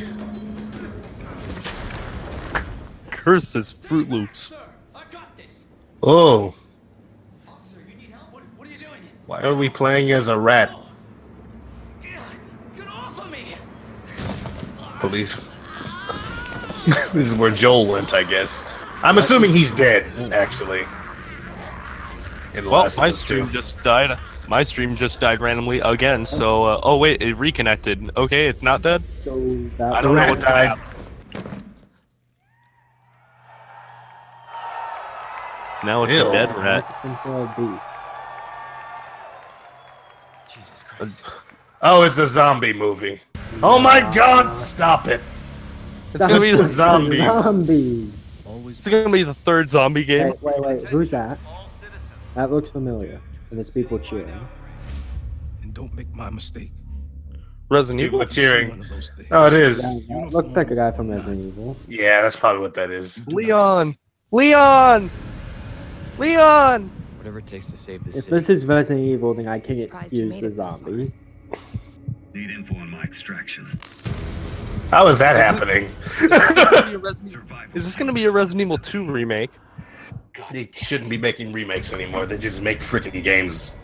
Curses Fruit Loops. Oh. Why are we playing as a rat? Police. This is where Joel went, I guess. I'm assuming he's dead, actually. Well, my stream just died. My stream just died randomly again, so... oh, wait, it reconnected. Okay, it's not dead? So I don't know what died. Now it's a dead rat. Oh, it's a zombie movie. Oh my god, stop it! It's gonna be the zombies. It's gonna be the third zombie game. Wait, who's that? That looks familiar. And there's people cheering. And don't make my mistake. Resident Evil cheering. Oh, it is. Yeah, that looks like a guy from Resident Evil. Yeah, that's probably what that is. Leon! Leon! Leon! Whatever it takes to save this city. If this is Resident Evil, then I can't use the zombies. Need info on my extraction. How is that happening? Is this going to be a Resident Evil 2 remake? They shouldn't be making remakes anymore. They just make freaking games.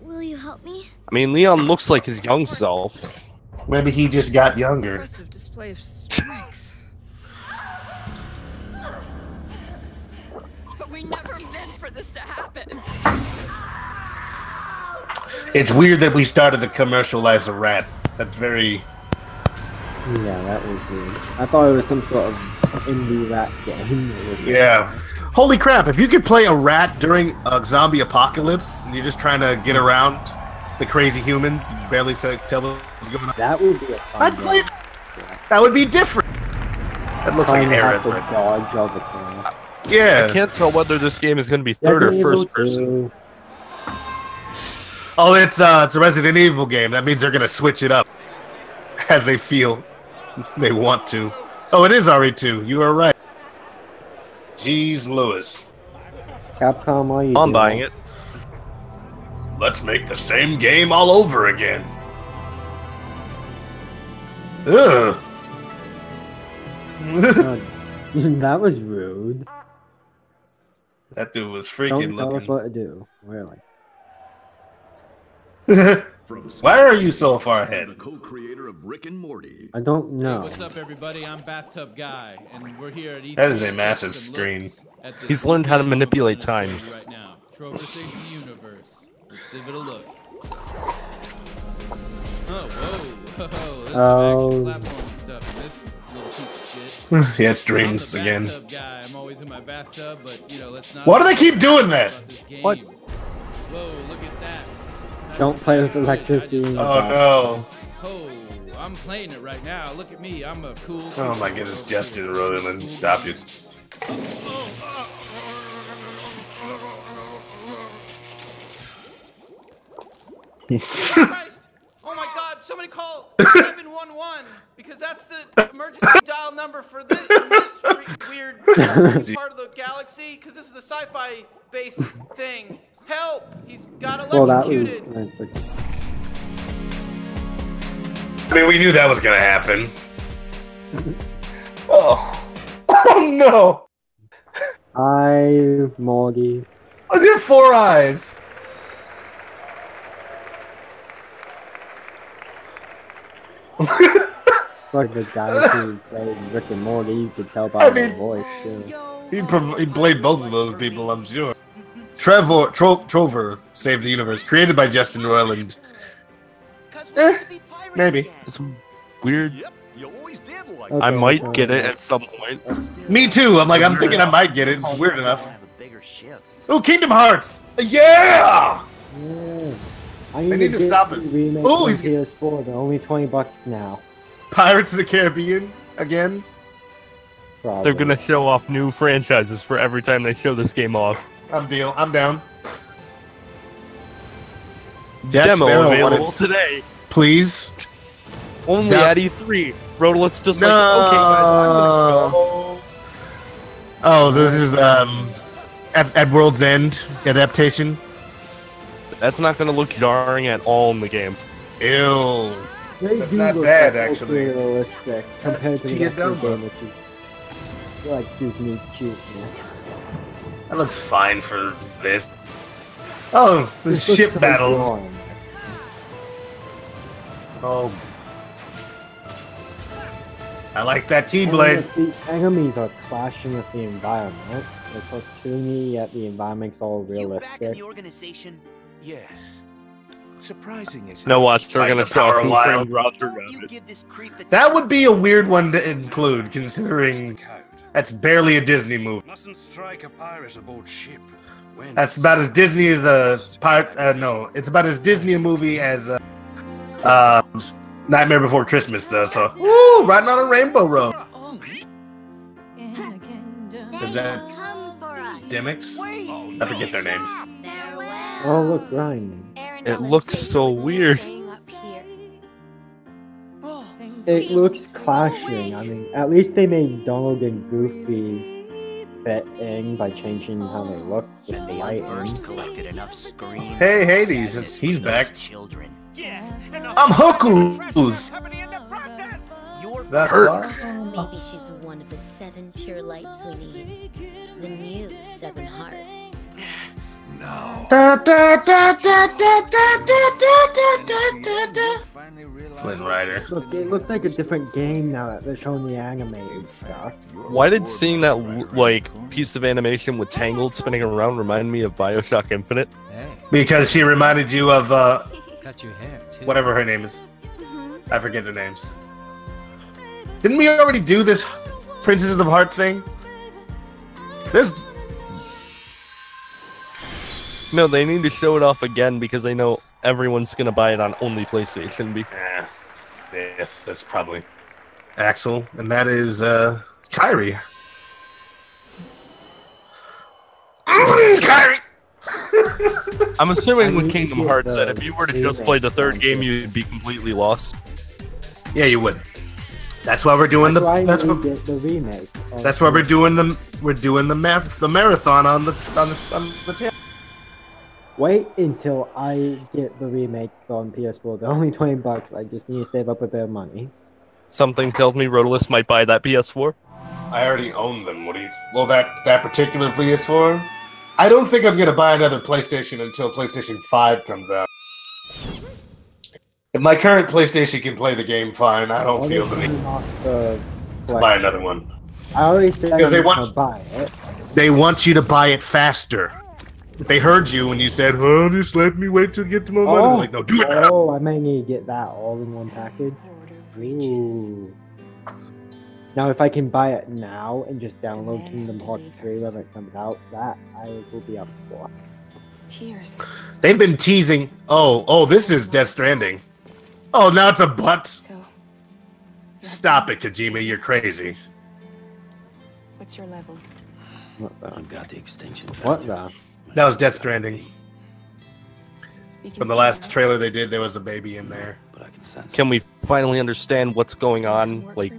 Will you help me? I mean, Leon looks like his young self. Maybe he just got younger. Impressive display of strength. But we never meant for this to happen. It's weird that we started to commercialize a rat. That's very... Yeah, that was weird. I thought it was some sort of indie rat game. Yeah. Holy crap, if you could play a rat during a zombie apocalypse, and you're just trying to get around the crazy humans, you barely tell what's going on. That would be a fun I'd play it. That would be different. That looks like an error. Yeah. I can't tell whether this game is going to be third or first person. Oh, it's a Resident Evil game. That means they're going to switch it up as they feel they want to. Oh, it is RE2. You are right. Jeez Lewis. Capcom, are you I'm buying it. Let's make the same game all over again. Ugh. That was rude. That dude was freaking Don't tell looking. us what to do. Really. Why are you so far ahead? The co-creator of Rick and Morty. I don't know. Hey, what's up, everybody? I'm Bathtub Guy, and we're here at E3. That is a massive screen. He's learned how to manipulate time. Right now, Trover saves the universe. Let's give it a look. Oh, whoa, there's some action platform stuff in this little piece of shit. Yeah, it's dreams again. Guy. I'm always in my bathtub, but you know, let's not. Why do they keep doing that? What? Whoa, look at that. Don't play with electricity. Oh no. Oh, I'm playing it right now. Look at me. I'm a cool. Oh my goodness, Justin Roiland, stop it. Christ! Oh my God! Somebody call 711 because that's the emergency dial number for this weird part of the galaxy. Because this is a sci-fi based thing. Help! He's got electrocuted. I mean, we knew that was gonna happen. Oh no! Hi, Morty. What's your 4 eyes? Like the guy who played Rick and Morty, you could tell by the voice too. He played both of those people, I'm sure. Trover Saved the Universe, created by Justin Roiland. Maybe. It's weird. I might get it at some point. Me too. I'm thinking I might get it. It's weird enough. Oh, Kingdom Hearts! Yeah! I need to stop it. Oh, he's PS4. They're only $20 now. Pirates of the Caribbean again. Probably. They're gonna show off new franchises for every time they show this game off. I'm down. Demo available today. Please. Only at E3. Rodolith's just like, okay guys, I'm gonna go. Oh, this is at World's End adaptation. That's not gonna look jarring at all in the game. Ew. That's not bad, actually. Realistic compared to the rest of the game, which is like Disney cute. That looks fine for this. Oh, the ship battles. Oh. I like that T-blade. The enemies are clashing with the environment. They're cartoony, yet the environment's all realistic. You back in the organization? Yes. Surprising is no, watch, we're gonna show off Wild Roger. That would be a weird one to include, considering that's barely a Disney movie. Mustn't strike a pirate aboard ship. That's about as Disney as a pirate. No, it's about as Disney a movie as Nightmare Before Christmas, though. So, woo, riding on a rainbow road. Is that Demix? I forget their names. Oh, look, Ryan. It looks so weird. It looks clashing. I mean, at least they made Donald and Goofy fit in by changing how they look with the lighting. Hey, Hades, he's back. I'm Hoku's. That hurt. Maybe she's one of the 7 pure lights we need. The new 7 hearts. No. Flynn Rider. Look, it looks like a different game now that they're showing the animated stuff. Why did seeing that like piece of animation with Tangled spinning around remind me of BioShock Infinite? Because she reminded you of whatever her name is. I forget the names. Didn't we already do this Princess of the Heart thing? No, they need to show it off again because I know everyone's gonna buy it on only PlayStation. Yes, that's probably Axel, and that is Kyrie. Kyrie. I'm assuming with Kingdom Hearts that if you were to just play the 3rd game, you'd be completely lost. Yeah, you would. That's why we're doing the remake. That's why we're doing we're doing the marathon on the channel. Wait until I get the remake on PS4. They're only $20. I just need to save up a bit of money. Something tells me Rotolus might buy that PS4. I already own them. What do you? Well, that particular PS4. I don't think I'm gonna buy another PlayStation until PlayStation 5 comes out. If my current PlayStation can play the game fine, I don't feel the need to buy another one. I already said because they want to buy it. They want you to buy it faster. They heard you when you said, "Oh, just let me wait till you get to more money." They're like, no, do it now. Oh, I may need to get that all in one package. Ooh. Now, if I can buy it now and just download Kingdom Hearts 3 when it comes out, that I will be up for. Tears. They've been teasing. Oh, this is Death Stranding. Oh, now it's a butt. Stop it, Kojima. You're crazy. What's your level? What the? I've got the extinction. What the? That was Death Stranding. From the last trailer they did, there was a baby in there. But I can sense. Can we finally understand what's going on? Like,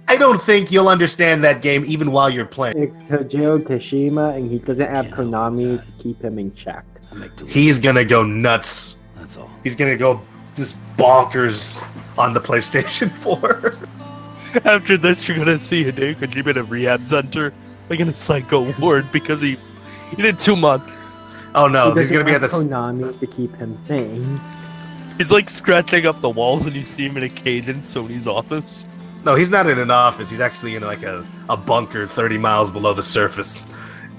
I don't think you'll understand that game even while you're playing. It's Hideo Kashima, and he doesn't have Konami to keep him in check. He's gonna go nuts. That's all. He's gonna go just bonkers on the PlayStation 4. After this, you're gonna see Hideo Kojima in a rehab center, like in a psycho ward, because he did too much. Oh no, he's gonna be at the Konami to keep him sane. He's like scratching up the walls, and you see him in a cage in Sony's office. No, he's not in an office. He's actually in like a bunker 30 miles below the surface.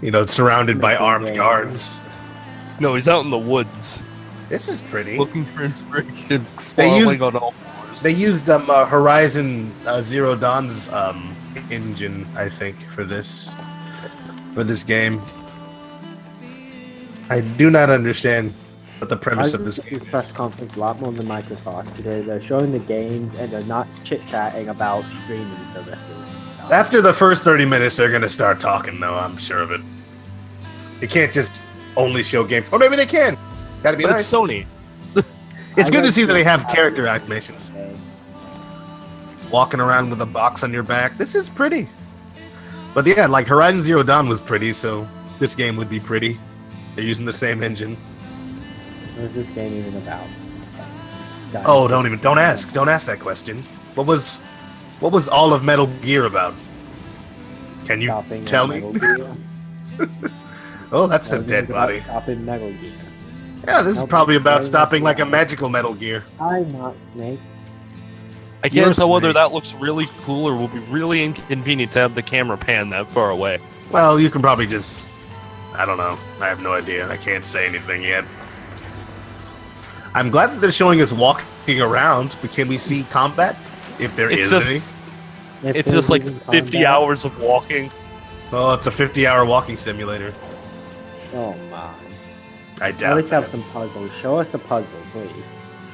You know, surrounded by armed guards. No, he's out in the woods. This is pretty. Looking for inspiration. They used on all fours. They used Horizon Zero Dawn's engine, I think, for this game. I do not understand what the premise of this game is. Press conference a lot more than Microsoft today. They're showing the games and they're not chit-chatting about streaming services. After the first 30 minutes, they're going to start talking, though, I'm sure of it. They can't just only show games. Or maybe they can. Gotta be but nice. It's Sony. It's good to see that they have character animations. Walking around with a box on your back. This is pretty. But yeah, like Horizon Zero Dawn was pretty, so this game would be pretty. They're using the same engine. What is this game even about? Oh, don't ask that question. What was all of Metal Gear about? Can you tell me? Oh, that's the dead body. Stopping Metal Gear. Yeah, this is probably about stopping like a magical Metal Gear. I'm not Snake. I can't tell whether that looks really cool or will be really inconvenient to have the camera pan that far away. Well, you can probably just... I don't know. I have no idea. I can't say anything yet. I'm glad that they're showing us walking around, but can we see combat? If there is any? It's just like 50 hours of walking. Oh, it's a 50-hour walking simulator. Oh, my. I doubt Let's have some puzzles. Show us the puzzle, please.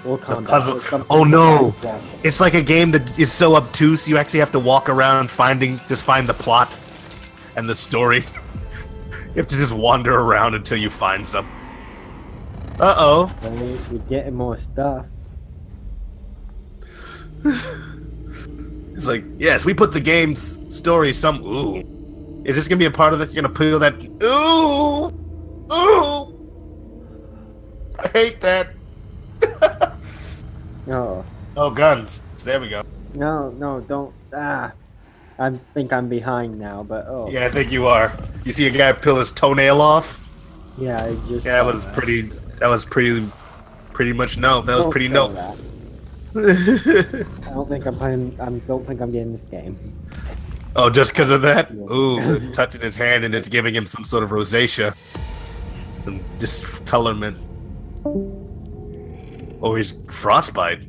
We'll puzzle. Oh, no. It's like a game that is so obtuse, you actually have to walk around find the plot and the story. You have to just wander around until you find something. Uh-oh. We're getting more stuff. It's like, yes, we put the game's story Ooh. Is this going to be a part of it? You're going to put that... Ooh! Ooh! I hate that. No. Oh, guns. There we go. No, don't... I think I'm behind now, but oh. Yeah, I think you are. You see a guy peel his toenail off? Yeah, I just... Yeah, that was pretty much no. That was pretty no. I don't think I'm getting this game. Oh, just because of that? Ooh, touching his hand and it's giving him some sort of rosacea. Some discolorment. Oh, he's frostbite.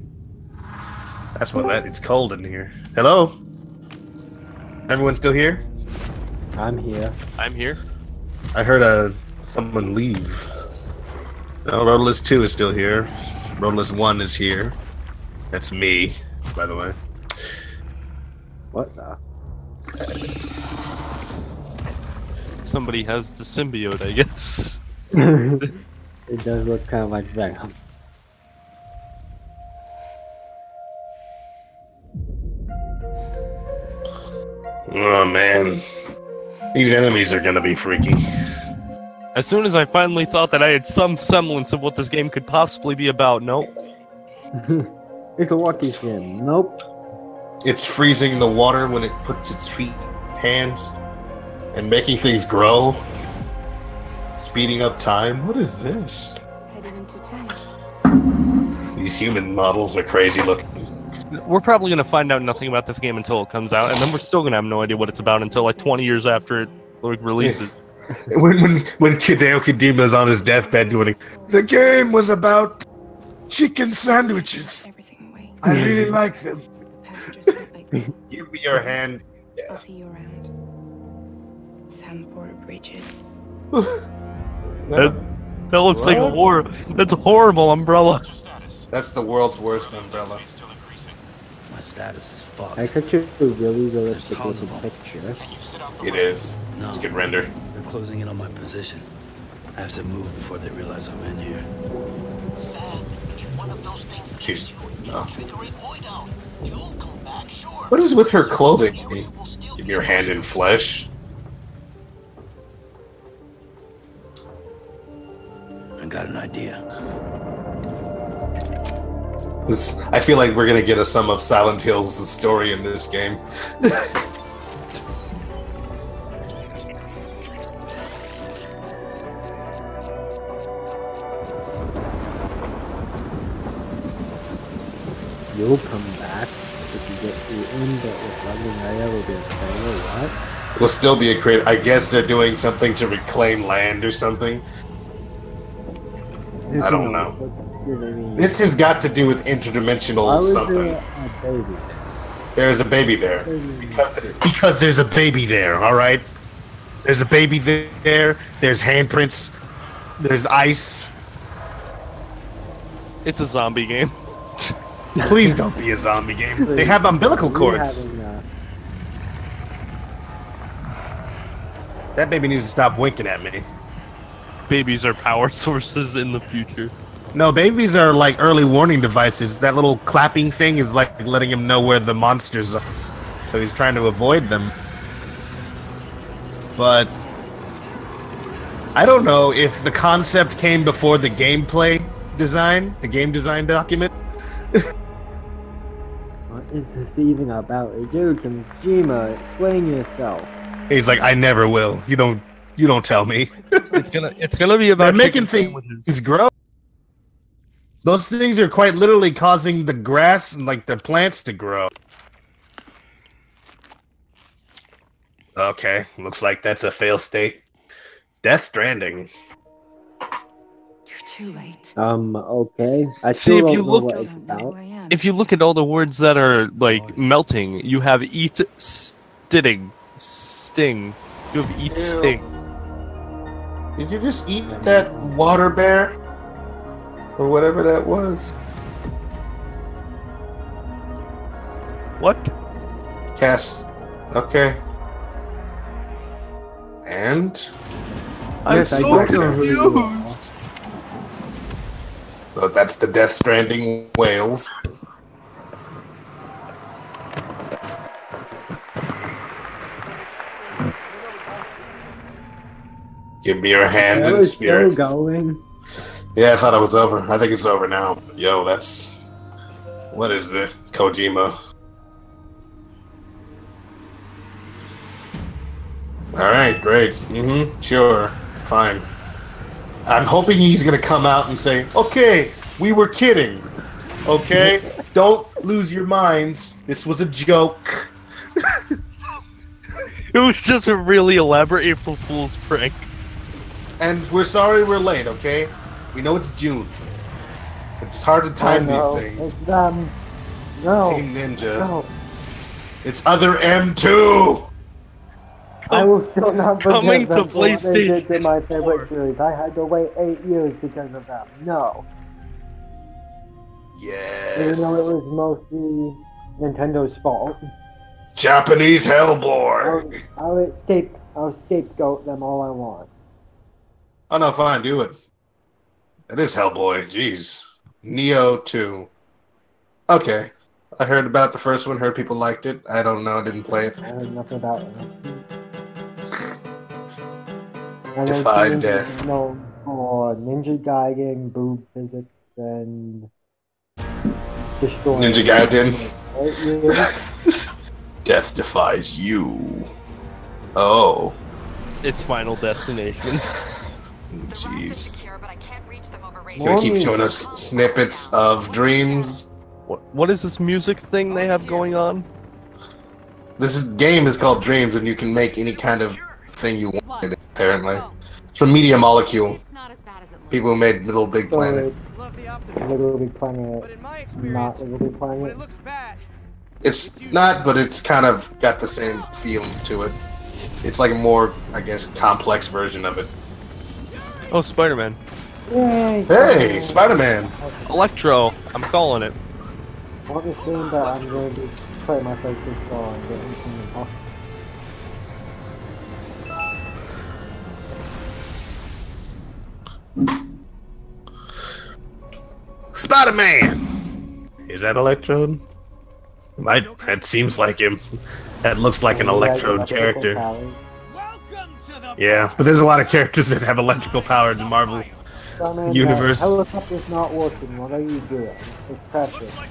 That's what it's cold in here. Hello? Everyone still here? I'm here. I'm here. I heard someone leave. No, Rotolus 2 is still here. Rotolus 1 is here. That's me, by the way. What the? Somebody has the symbiote, I guess. It does look kind of like Venom. Oh, man. These enemies are gonna be freaky. As soon as I finally thought that I had some semblance of what this game could possibly be about, nope. It's a walking sim. Nope. It's freezing the water when it puts its hands, and making things grow. Speeding up time. What is this? Headed into 10. These human models are crazy looking. We're probably going to find out nothing about this game until it comes out, and then we're still going to have no idea what it's about until like 20 years after it releases. When Hideo Kojima's on his deathbed doing, the game was about chicken sandwiches. I really like them. Give me your hand. Yeah. I'll see you around. Sam Porter Bridges. That looks like a horror. That's a horrible umbrella. That's the world's worst umbrella. My status is fucked. I got you a really realistic looking picture. It is. No, It's good render. They're closing in on my position. I have to move before they realize I'm in here. Sam, if one of those things gives you, it'll trigger a void out. You'll come back, sure. What is with her clothing? Give me your hand in flesh. I got an idea. I feel like we're gonna get a sum of Silent Hill's story in this game. You'll come back if you get eaten, but if running right will be a thing or what? Will still be a creative. I guess they're doing something to reclaim land or something. I don't know. This has got to do with interdimensional something. There's a baby there. Because there's a baby there, alright? There's a baby there. There's handprints. There's ice. It's a zombie game. Please don't be a zombie game. They have umbilical cords. That baby needs to stop winking at me. Babies are power sources in the future. No, babies are like early warning devices. That little clapping thing is like letting him know where the monsters are. So he's trying to avoid them. But I don't know if the concept came before the gameplay design, the game design document. What is this even about? Dude, Kojima, explain yourself. He's like, I never will. You don't tell me. It's gonna be about they're making things grow. Those things are quite literally causing the grass and like the plants to grow. Okay, looks like that's a fail state. Death Stranding. You're too late. Okay. I See, still if you don't know look, what it's about. if you look at all the words that are like melting, you have eat, sting. You have eat, sting. Did you just eat that water bear? Or whatever that was? What? Cass. Okay. And? I'm so confused. So that's the Death Stranding whales. Give me your hand and spirit. Still going. Yeah, I thought it was over. I think it's over now. Yo, that's... What is it? Kojima. Alright, great. Sure. Fine. I'm hoping he's gonna come out and say, okay, we were kidding. Okay? Don't lose your minds. This was a joke. It was just a really elaborate April Fool's prank. And we're sorry we're late, okay? We know it's June. It's hard to time these things. It's no. Team Ninja. No. It's other M2! I will still not forget Coming to them for what they did PlayStation to my favorite series. I had to wait 8 years because of that. No. Yes. Even though it was mostly Nintendo's fault. Japanese Hellboy! I'll scapegoat them all I want. Oh no, fine, do it. It is Hellboy, jeez. Neo 2. Okay. I heard about the first one, heard people liked it. I don't know, I didn't play it. I heard nothing about it. Defy death. No, for Ninja Gaiden, boob physics, and destroying. Ninja Gaiden. Yeah. Death defies you. Oh. It's Final Destination. Jeez. He's gonna keep showing us snippets of dreams. What is this music thing they have going on? Game is called Dreams, and you can make any kind of thing you want, apparently. It's from Media Molecule. People who made Little Big Planet. Little Big Planet, not Little Big Planet. It's not, but it's kind of got the same feeling to it. It's like a more, I guess, complex version of it. Oh, Spider-Man. Yay! Hey, Spider-Man! Electro, I'm calling it. What is saying that I'm going to put my focus on getting something off. Spider-Man! Is that Electrode? That seems like him. That looks like an Electrode character. Yeah, but there's a lot of characters that have electrical power in the Marvel universe. The helicopter's not working. What are you doing? It's pressure.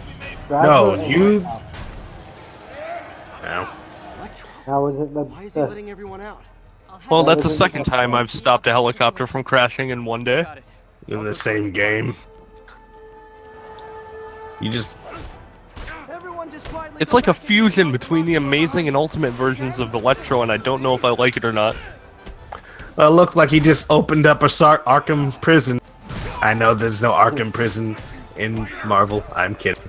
No, you... No. How is it the... Why is he letting everyone out? Well, that's the second time I've stopped a helicopter from crashing in one day. In the same game. You just... It's like a fusion between the amazing and ultimate versions of Electro, and I don't know if I like it or not. Well, it looked like he just opened up a Arkham prison. I know there's no Arkham prison in Marvel. I'm kidding.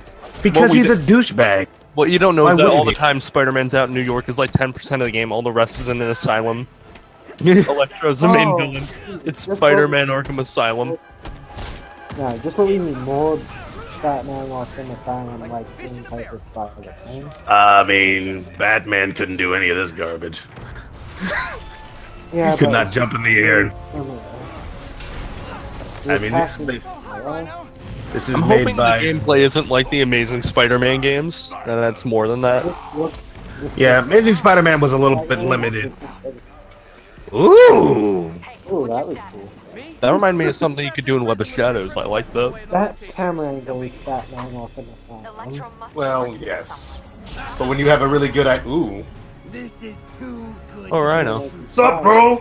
Because he's a douchebag. What you don't know is that all the time Spider-Man's out in New York is like 10% of the game. All the rest is in an asylum. Electro's the main villain. It's Spider-Man Arkham Asylum. No, just what we need more Batman Arkham Asylum, like any type of Spider-Man. I mean, Batman couldn't do any of this garbage. Yeah, he could not jump in the air. I mean, this is I'm made hoping by... the gameplay isn't like the Amazing Spider-Man games, and that's more than that. Yeah, Amazing Spider-Man was a little bit limited. Ooh! Ooh, that was cool. That reminded me of something you could do in Web of Shadows. I like that. That camera angle is Batman off in the front. Well, yes. But when you have a really good... Ooh. This is too good. Oh, Rhino. What's up, bro?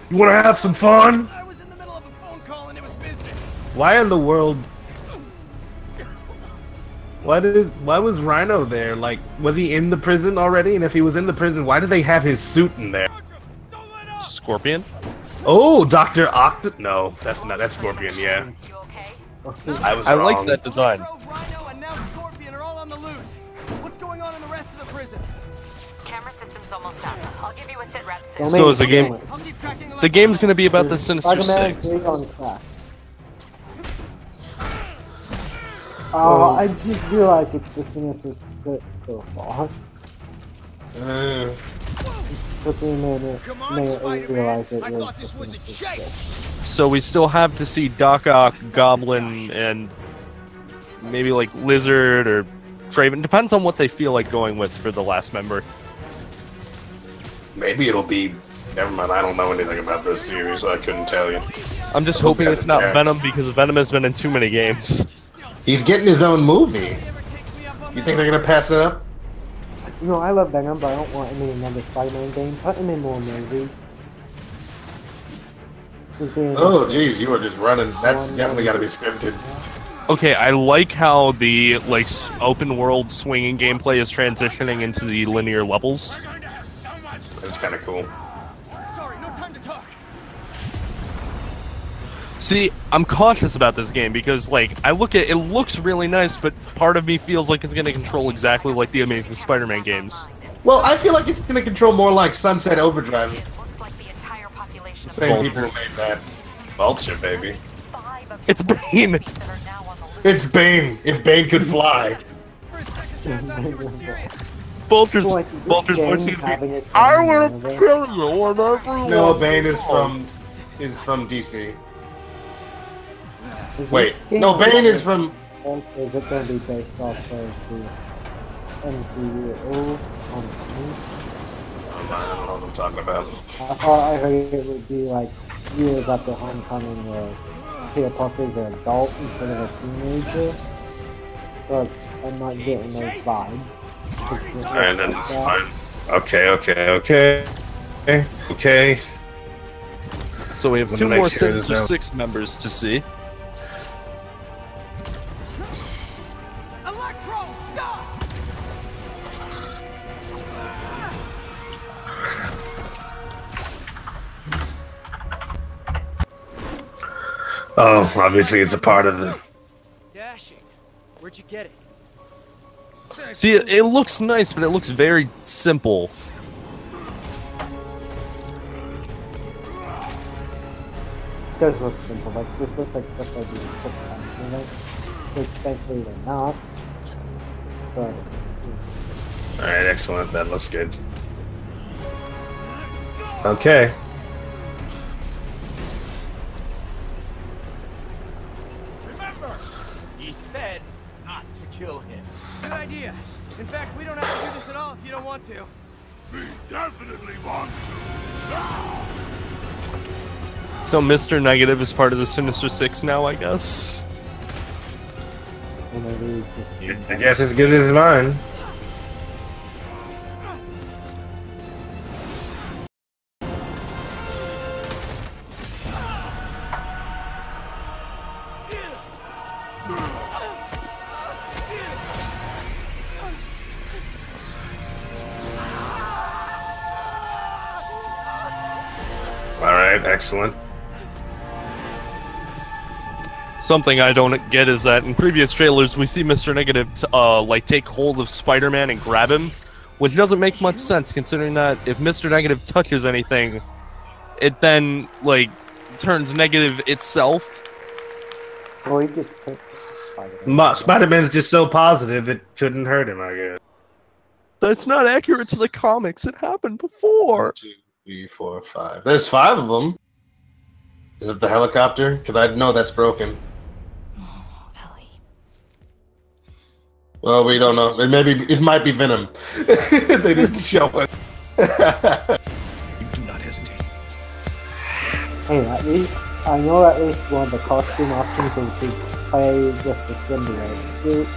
You wanna have some fun? I was in the middle of a phone call and it was business. Why in the world... Why was Rhino there? Like, was he in the prison already? And if he was in the prison, why did they have his suit in there? Scorpion? Oh, Dr. Octa... No, that's not... That's Scorpion, yeah. I was wrong. like that design. Rhino and now Scorpion are all on the loose. What's going on in the rest of the prison? Camera system's almost done. I'll give you a sit rep soon. So is the game... The game's gonna be about the Sinister Spider-Man Six. on track. I just feel like it's the Sinister Six so far. Took me a minute to realize it was the Sinister Six. So we still have to see Doc Ock, Goblin, and maybe like Lizard or Draven. Depends on what they feel like going with for the last member. Maybe it'll be... Never mind, I don't know anything about this series, so I couldn't tell you. I'm just hoping it's not Venom, because Venom has been in too many games. He's getting his own movie. You think they're gonna pass it up? You know, I love Venom, but I don't want him in another Spider-Man game. Put him in more movies. Oh, jeez, you are just running. That's definitely gotta be scripted. Okay, I like how the like open world swinging gameplay is transitioning into the linear levels. That's kind of cool. See, I'm cautious about this game because, like, I look at it looks really nice, but part of me feels like it's going to control exactly like the Amazing Spider-Man games. Well, I feel like it's going to control more like Sunset Overdrive. The same people who made that. Vulture, baby. It's Bane! It's Bane, if Bane could fly. Vulture's voice is be, I will kill you whenever you No, want. Bane is from DC. Wait, no, Bane is from... Is it going to be based off of the MCU? I don't know what I'm talking about. I thought I heard it would be like years after Homecoming where Peter Parker's an adult instead of a teenager. But I'm not getting those vibes. Alright, then it's fine. Okay. So we have two more Sinister Six members to see. Oh, obviously it's a part of the... Dashing. Where'd you get it? See, it looks nice, but it looks very simple. It does look simple, like this looks like stuff I do in sometimes, which thankfully they're not. But Alright, excellent, that looks good. Okay. Remember, he said not to kill him. Good idea. In fact, we don't have to do this at all if you don't want to. We definitely want to. So Mr. Negative is part of the Sinister Six now, I guess. I guess as good as mine. Alright, excellent. Something I don't get is that in previous trailers we see Mr. Negative like take hold of Spider-Man and grab him, which doesn't make much sense considering that if Mr. Negative touches anything, it then like turns negative itself. Well, he just Spider-Man's just so positive it couldn't hurt him, I guess. That's not accurate to the comics. It happened before. 2, 3, 4, 5. There's 5 of them. Is it the helicopter? Because I know that's broken. Well, we don't know. It might be Venom. They didn't show it. You do not hesitate. Hey, at least I know at least one of the costume options is to play just the symbiote suit.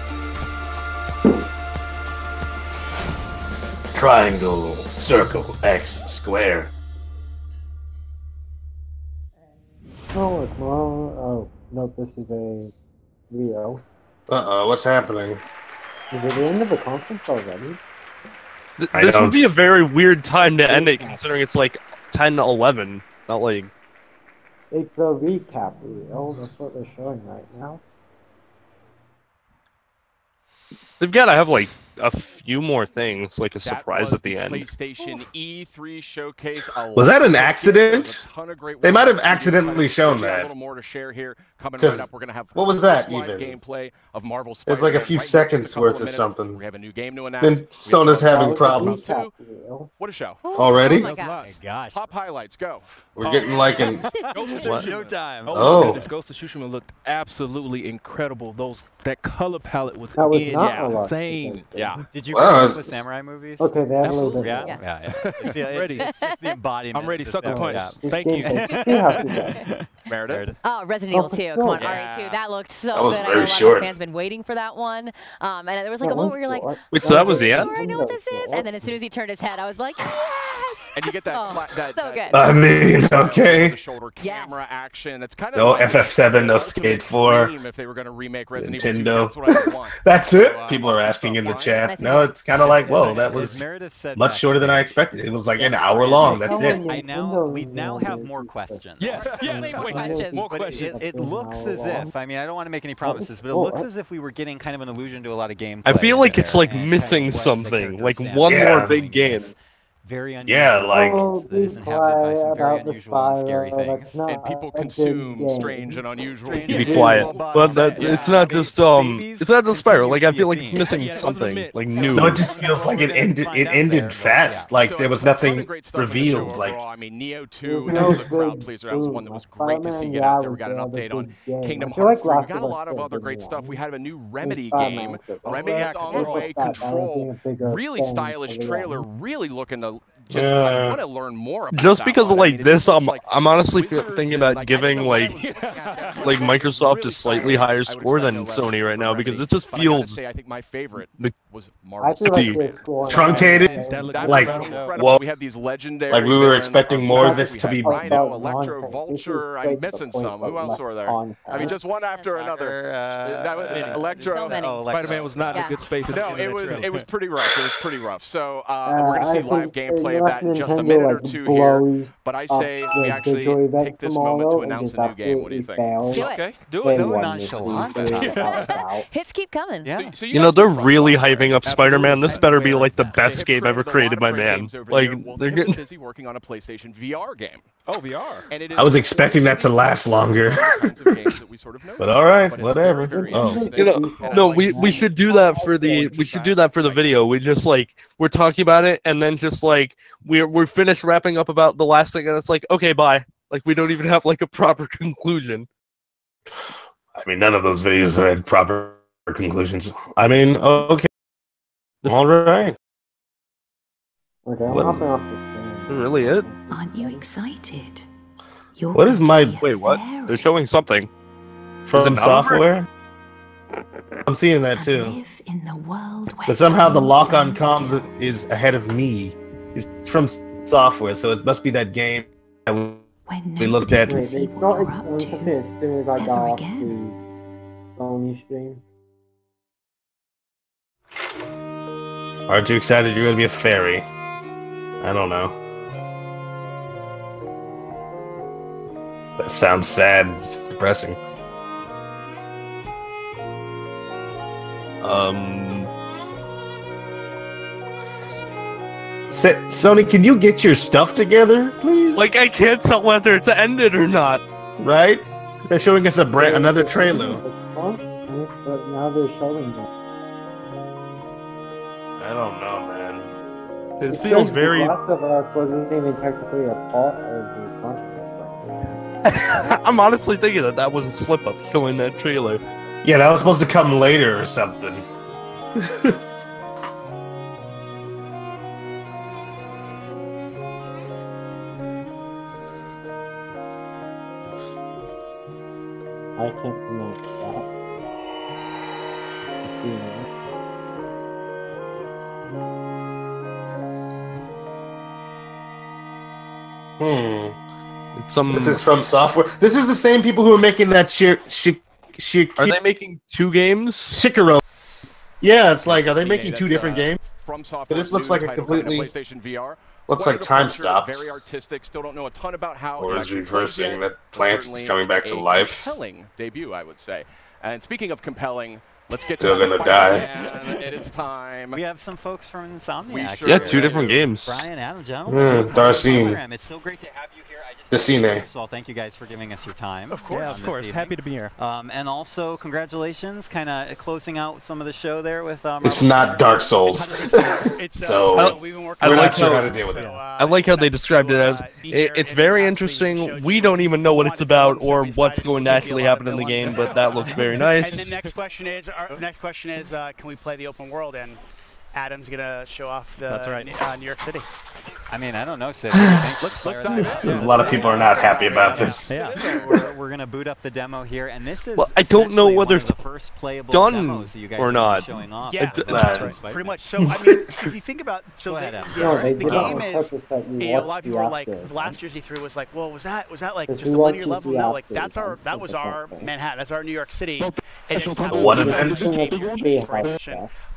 Triangle, circle, X, square. Oh, it's more. Oh, no, this is a Rio. Uh-oh, what's happening? Is it the end of the conference already? This would be a very weird time to end it, considering it's like 10:11. Not like... It's a recap reel. That's what they're showing right now. They've got to have like a few more things, like a surprise at the end. PlayStation E3 showcase. Was that an accident? They might have accidentally shown that. A little more to share here. Coming right up, we're gonna have what was that even? Gameplay of Marvel Spider-Man. It's like a few seconds worth of something. We have a new game to announce. Then Sony's having problems. What a show! Already? Oh my gosh! Top highlights, go. We're getting like an Showtime. Oh, Ghost of Tsushima looked absolutely incredible. That color palette was insane. Yeah. Did you watch the samurai movies? Okay, they have a little bit. Yeah. Ready. It's just the embodiment. I'm ready. Sucker punch. Yeah. Thank you. Meredith. Oh, Resident Evil 2. Come on, RE2. That looked so was good. very I know a lot short. of fans been waiting for that one. And there was like a moment where you're like, wait, so that was the end? I know what this is. And then as soon as he turned his head, I was like, yes! And you get that, so good. I mean, okay. Shoulder camera action. That's kind of no FF7, no Skate 4. If they were going to remake Resident Nintendo. Evil 2, that's what I want. That's it. People are asking in the chat. No, it's kind of like, whoa, that was much shorter than I expected. It was like an hour long. That's it. We now have more questions. Yes. More questions. More questions. It looks as if, I mean, I don't want to make any promises, but it looks as if we were getting kind of an allusion to a lot of gameplay. I feel like it's like missing something, like one more big game. Very unusual. Yeah, like that is inhabited by some very unusual and scary things. And people consume strange and unusual. Be quiet, but it's not just it's not just Spyro. Like I feel like it's missing something like new. No, it just feels like it ended fast. Like there was nothing revealed. Like I mean, Neo 2, that was a crowd pleaser. That was one that was great to see get out there. We got an update on Kingdom Hearts 3. We got a lot of other great stuff. We had a new Remedy game. Remedy on the way. Control, really stylish trailer. Really looking to just I want to learn more about just that because one. of I like mean, this, just like I'm honestly thinking about giving like Microsoft a slightly higher score than Sony right now because it just feels. I think my favorite was truncated. Like we have these legendary. Like we were expecting more of this to be. Rhino, Electro, Vulture. I'm missing some. Who else were there? I mean, just one after another. That was Electro. Spider-Man was not in a good space. No, it was pretty rough. It was pretty rough. So we're going to see live gameplay of that in just a minute or two here. But I say we actually take this moment to announce a new game. What do you think? Okay, do it. So nonchalant. Hits keep coming. Yeah. So you know, they're really hyping up Spider-Man. This better be like the best game ever created by man. Like they're busy working on a PlayStation VR game. Oh, VR. And it is I was expecting that to last longer. But all right, whatever. You know, no, we should do that for the video. We just like we're talking about it, and then just like we're finished wrapping up about the last thing, and it's like okay, bye. Like we don't even have like a proper conclusion. I mean, none of those videos had proper conclusions. I mean, okay, all right. Okay, I'm hopping off this thing. Really it? Aren't you excited? What is my wait? What? They're showing something from software. I'm seeing that too. Live in the world where but somehow the LockOn Comms is ahead of me. It's from software, so it must be that game that we looked at. Wait, they started as soon as I got off the Sony stream. Aren't you excited you're gonna be a fairy? I don't know. That sounds sad, depressing. Sony, can you get your stuff together, please? Like, I can't tell whether it's ended or not. Right? They're showing us another trailer. But now they're showing them. I don't know, man. This feels very. The Last of Us wasn't even technically a part of the content. I'm honestly thinking that was a slip up showing that trailer. Yeah, that was supposed to come later or something. I can't pronounce that. This is from software. This is the same people who are making that Are they making two games? Shikaro. Yeah, it's like, are they making two different games? From software. But this looks like a completely PlayStation VR. Looks like time stopped. Very artistic. Still don't know a ton about how. Or is reversing that plant is coming back to life. Compelling debut, I would say. And speaking of compelling, let's get Still to gonna die. It is time. We have some folks from Insomniac. Yeah, two different games. Brian, Adam, gentlemen. Darcene. It's so great to have you here. Darcene. So thank you guys for giving us your time. Of course, evening. Happy to be here. And also, congratulations, kind of closing out some of the show there with. It's not Dark Souls, so we're not sure how to deal with it. I like how they described it as it's very interesting. We don't even know what it's about or what's going to actually happen in the game, but that looks very nice. And the next question is, can we play the open world? And Adam's gonna show off the New York City. I mean, I don't know, Sid. Let's dive in. A lot of people are not happy about this. Yeah, we're gonna boot up the demo here, and this is. Well, I don't know whether it's first playable done demos that you guys or not. Showing off. Yeah, pretty much. So I mean, if you think about the game is, a lot of people are like, last year's E3 was like, well, was that like just a linear level? No, like that was our Manhattan, that's our New York City. And what event?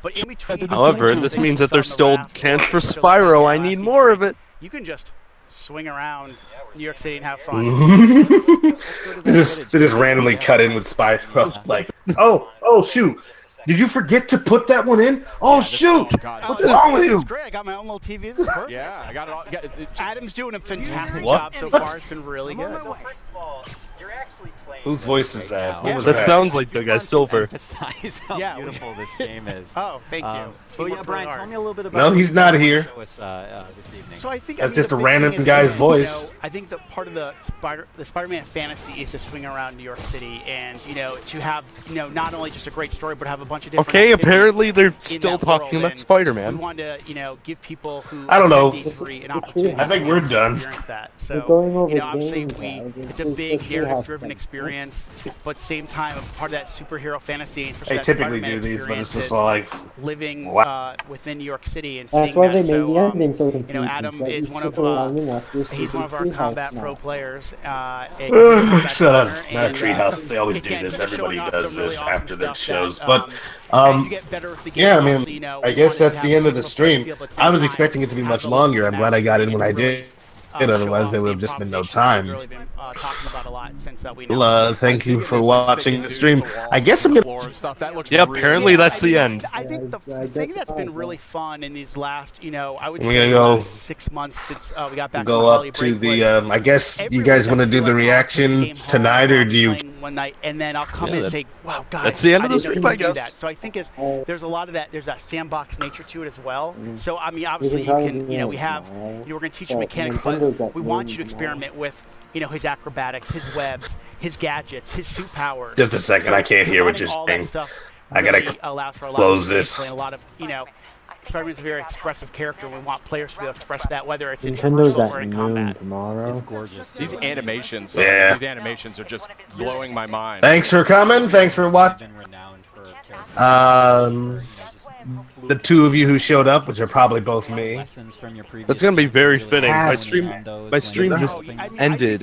But in between, however, this means that there's still chance for Spyro. I need more of it. You can just swing around New York City and have fun. They just randomly cut in with Spyro. Like, oh shoot. Did you forget to put that one in? Oh shoot! What's wrong with you? It's great. I got my own little TV. This is perfect. Yeah, I got it all. Adam's doing a fantastic job so far. It's been really good. So first of all, you're actually playing. Whose voice is that? That sounds like the guy Silver. Emphasize how beautiful this game is. Oh, thank you. But yeah, Brian, tell me a little bit about. No, he's not here. This evening. So I think that's just a random guy's voice. I think that part of the Spider-Man fantasy is to swing around New York City and to have not only just a great story but have a bunch of different. Okay, apparently they're still still talking about Spider-Man. We wanted to, you know, give people who I don't know. an opportunity. I think we're done. That. So, you know, obviously it's a big narrative-driven experience, but at the same time, part of that superhero fantasy. I typically do these, but it's just like living within New York City and That's seeing why that. they made So, the ending so you know, Adam is one of he's one of our combat pro players. Shut up! Not a treehouse. They always do this. Everybody does this after the shows. But yeah, I mean, I guess that's the end of the stream. I was expecting it to be much longer. I'm glad I got in when I did. Otherwise, there would have just been no time. Well, thank you for watching the stream. I guess I'm gonna. Yeah, apparently that's the end. I think the thing that's been really fun in these last, you know, I would We're say gonna go 6 months since we got back. Go up to the. I guess you guys want to do the reaction tonight, or do you? One night, and then I'll come in and say, "Wow, guys, that's the end of the stream, I guess." So I think there's a lot of that. There's that sandbox nature to it as well. So I mean, obviously you can, you know, we have, you know, we're going to teach you mechanics, but we want you to experiment with, you know, his acrobatics, his webs, his gadgets, his suit powers. Just a second, I can't hear what you're saying. I gotta close this. A lot of, you know, Spider-Man's a very expressive character. We want players to be able to express that, whether it's in traversal or in combat. Tomorrow. It's gorgeous. These animations, these animations are just blowing my mind. Thanks for coming. Thanks for watching. The two of you who showed up, which are probably both me. That's gonna be very fitting. My stream just ended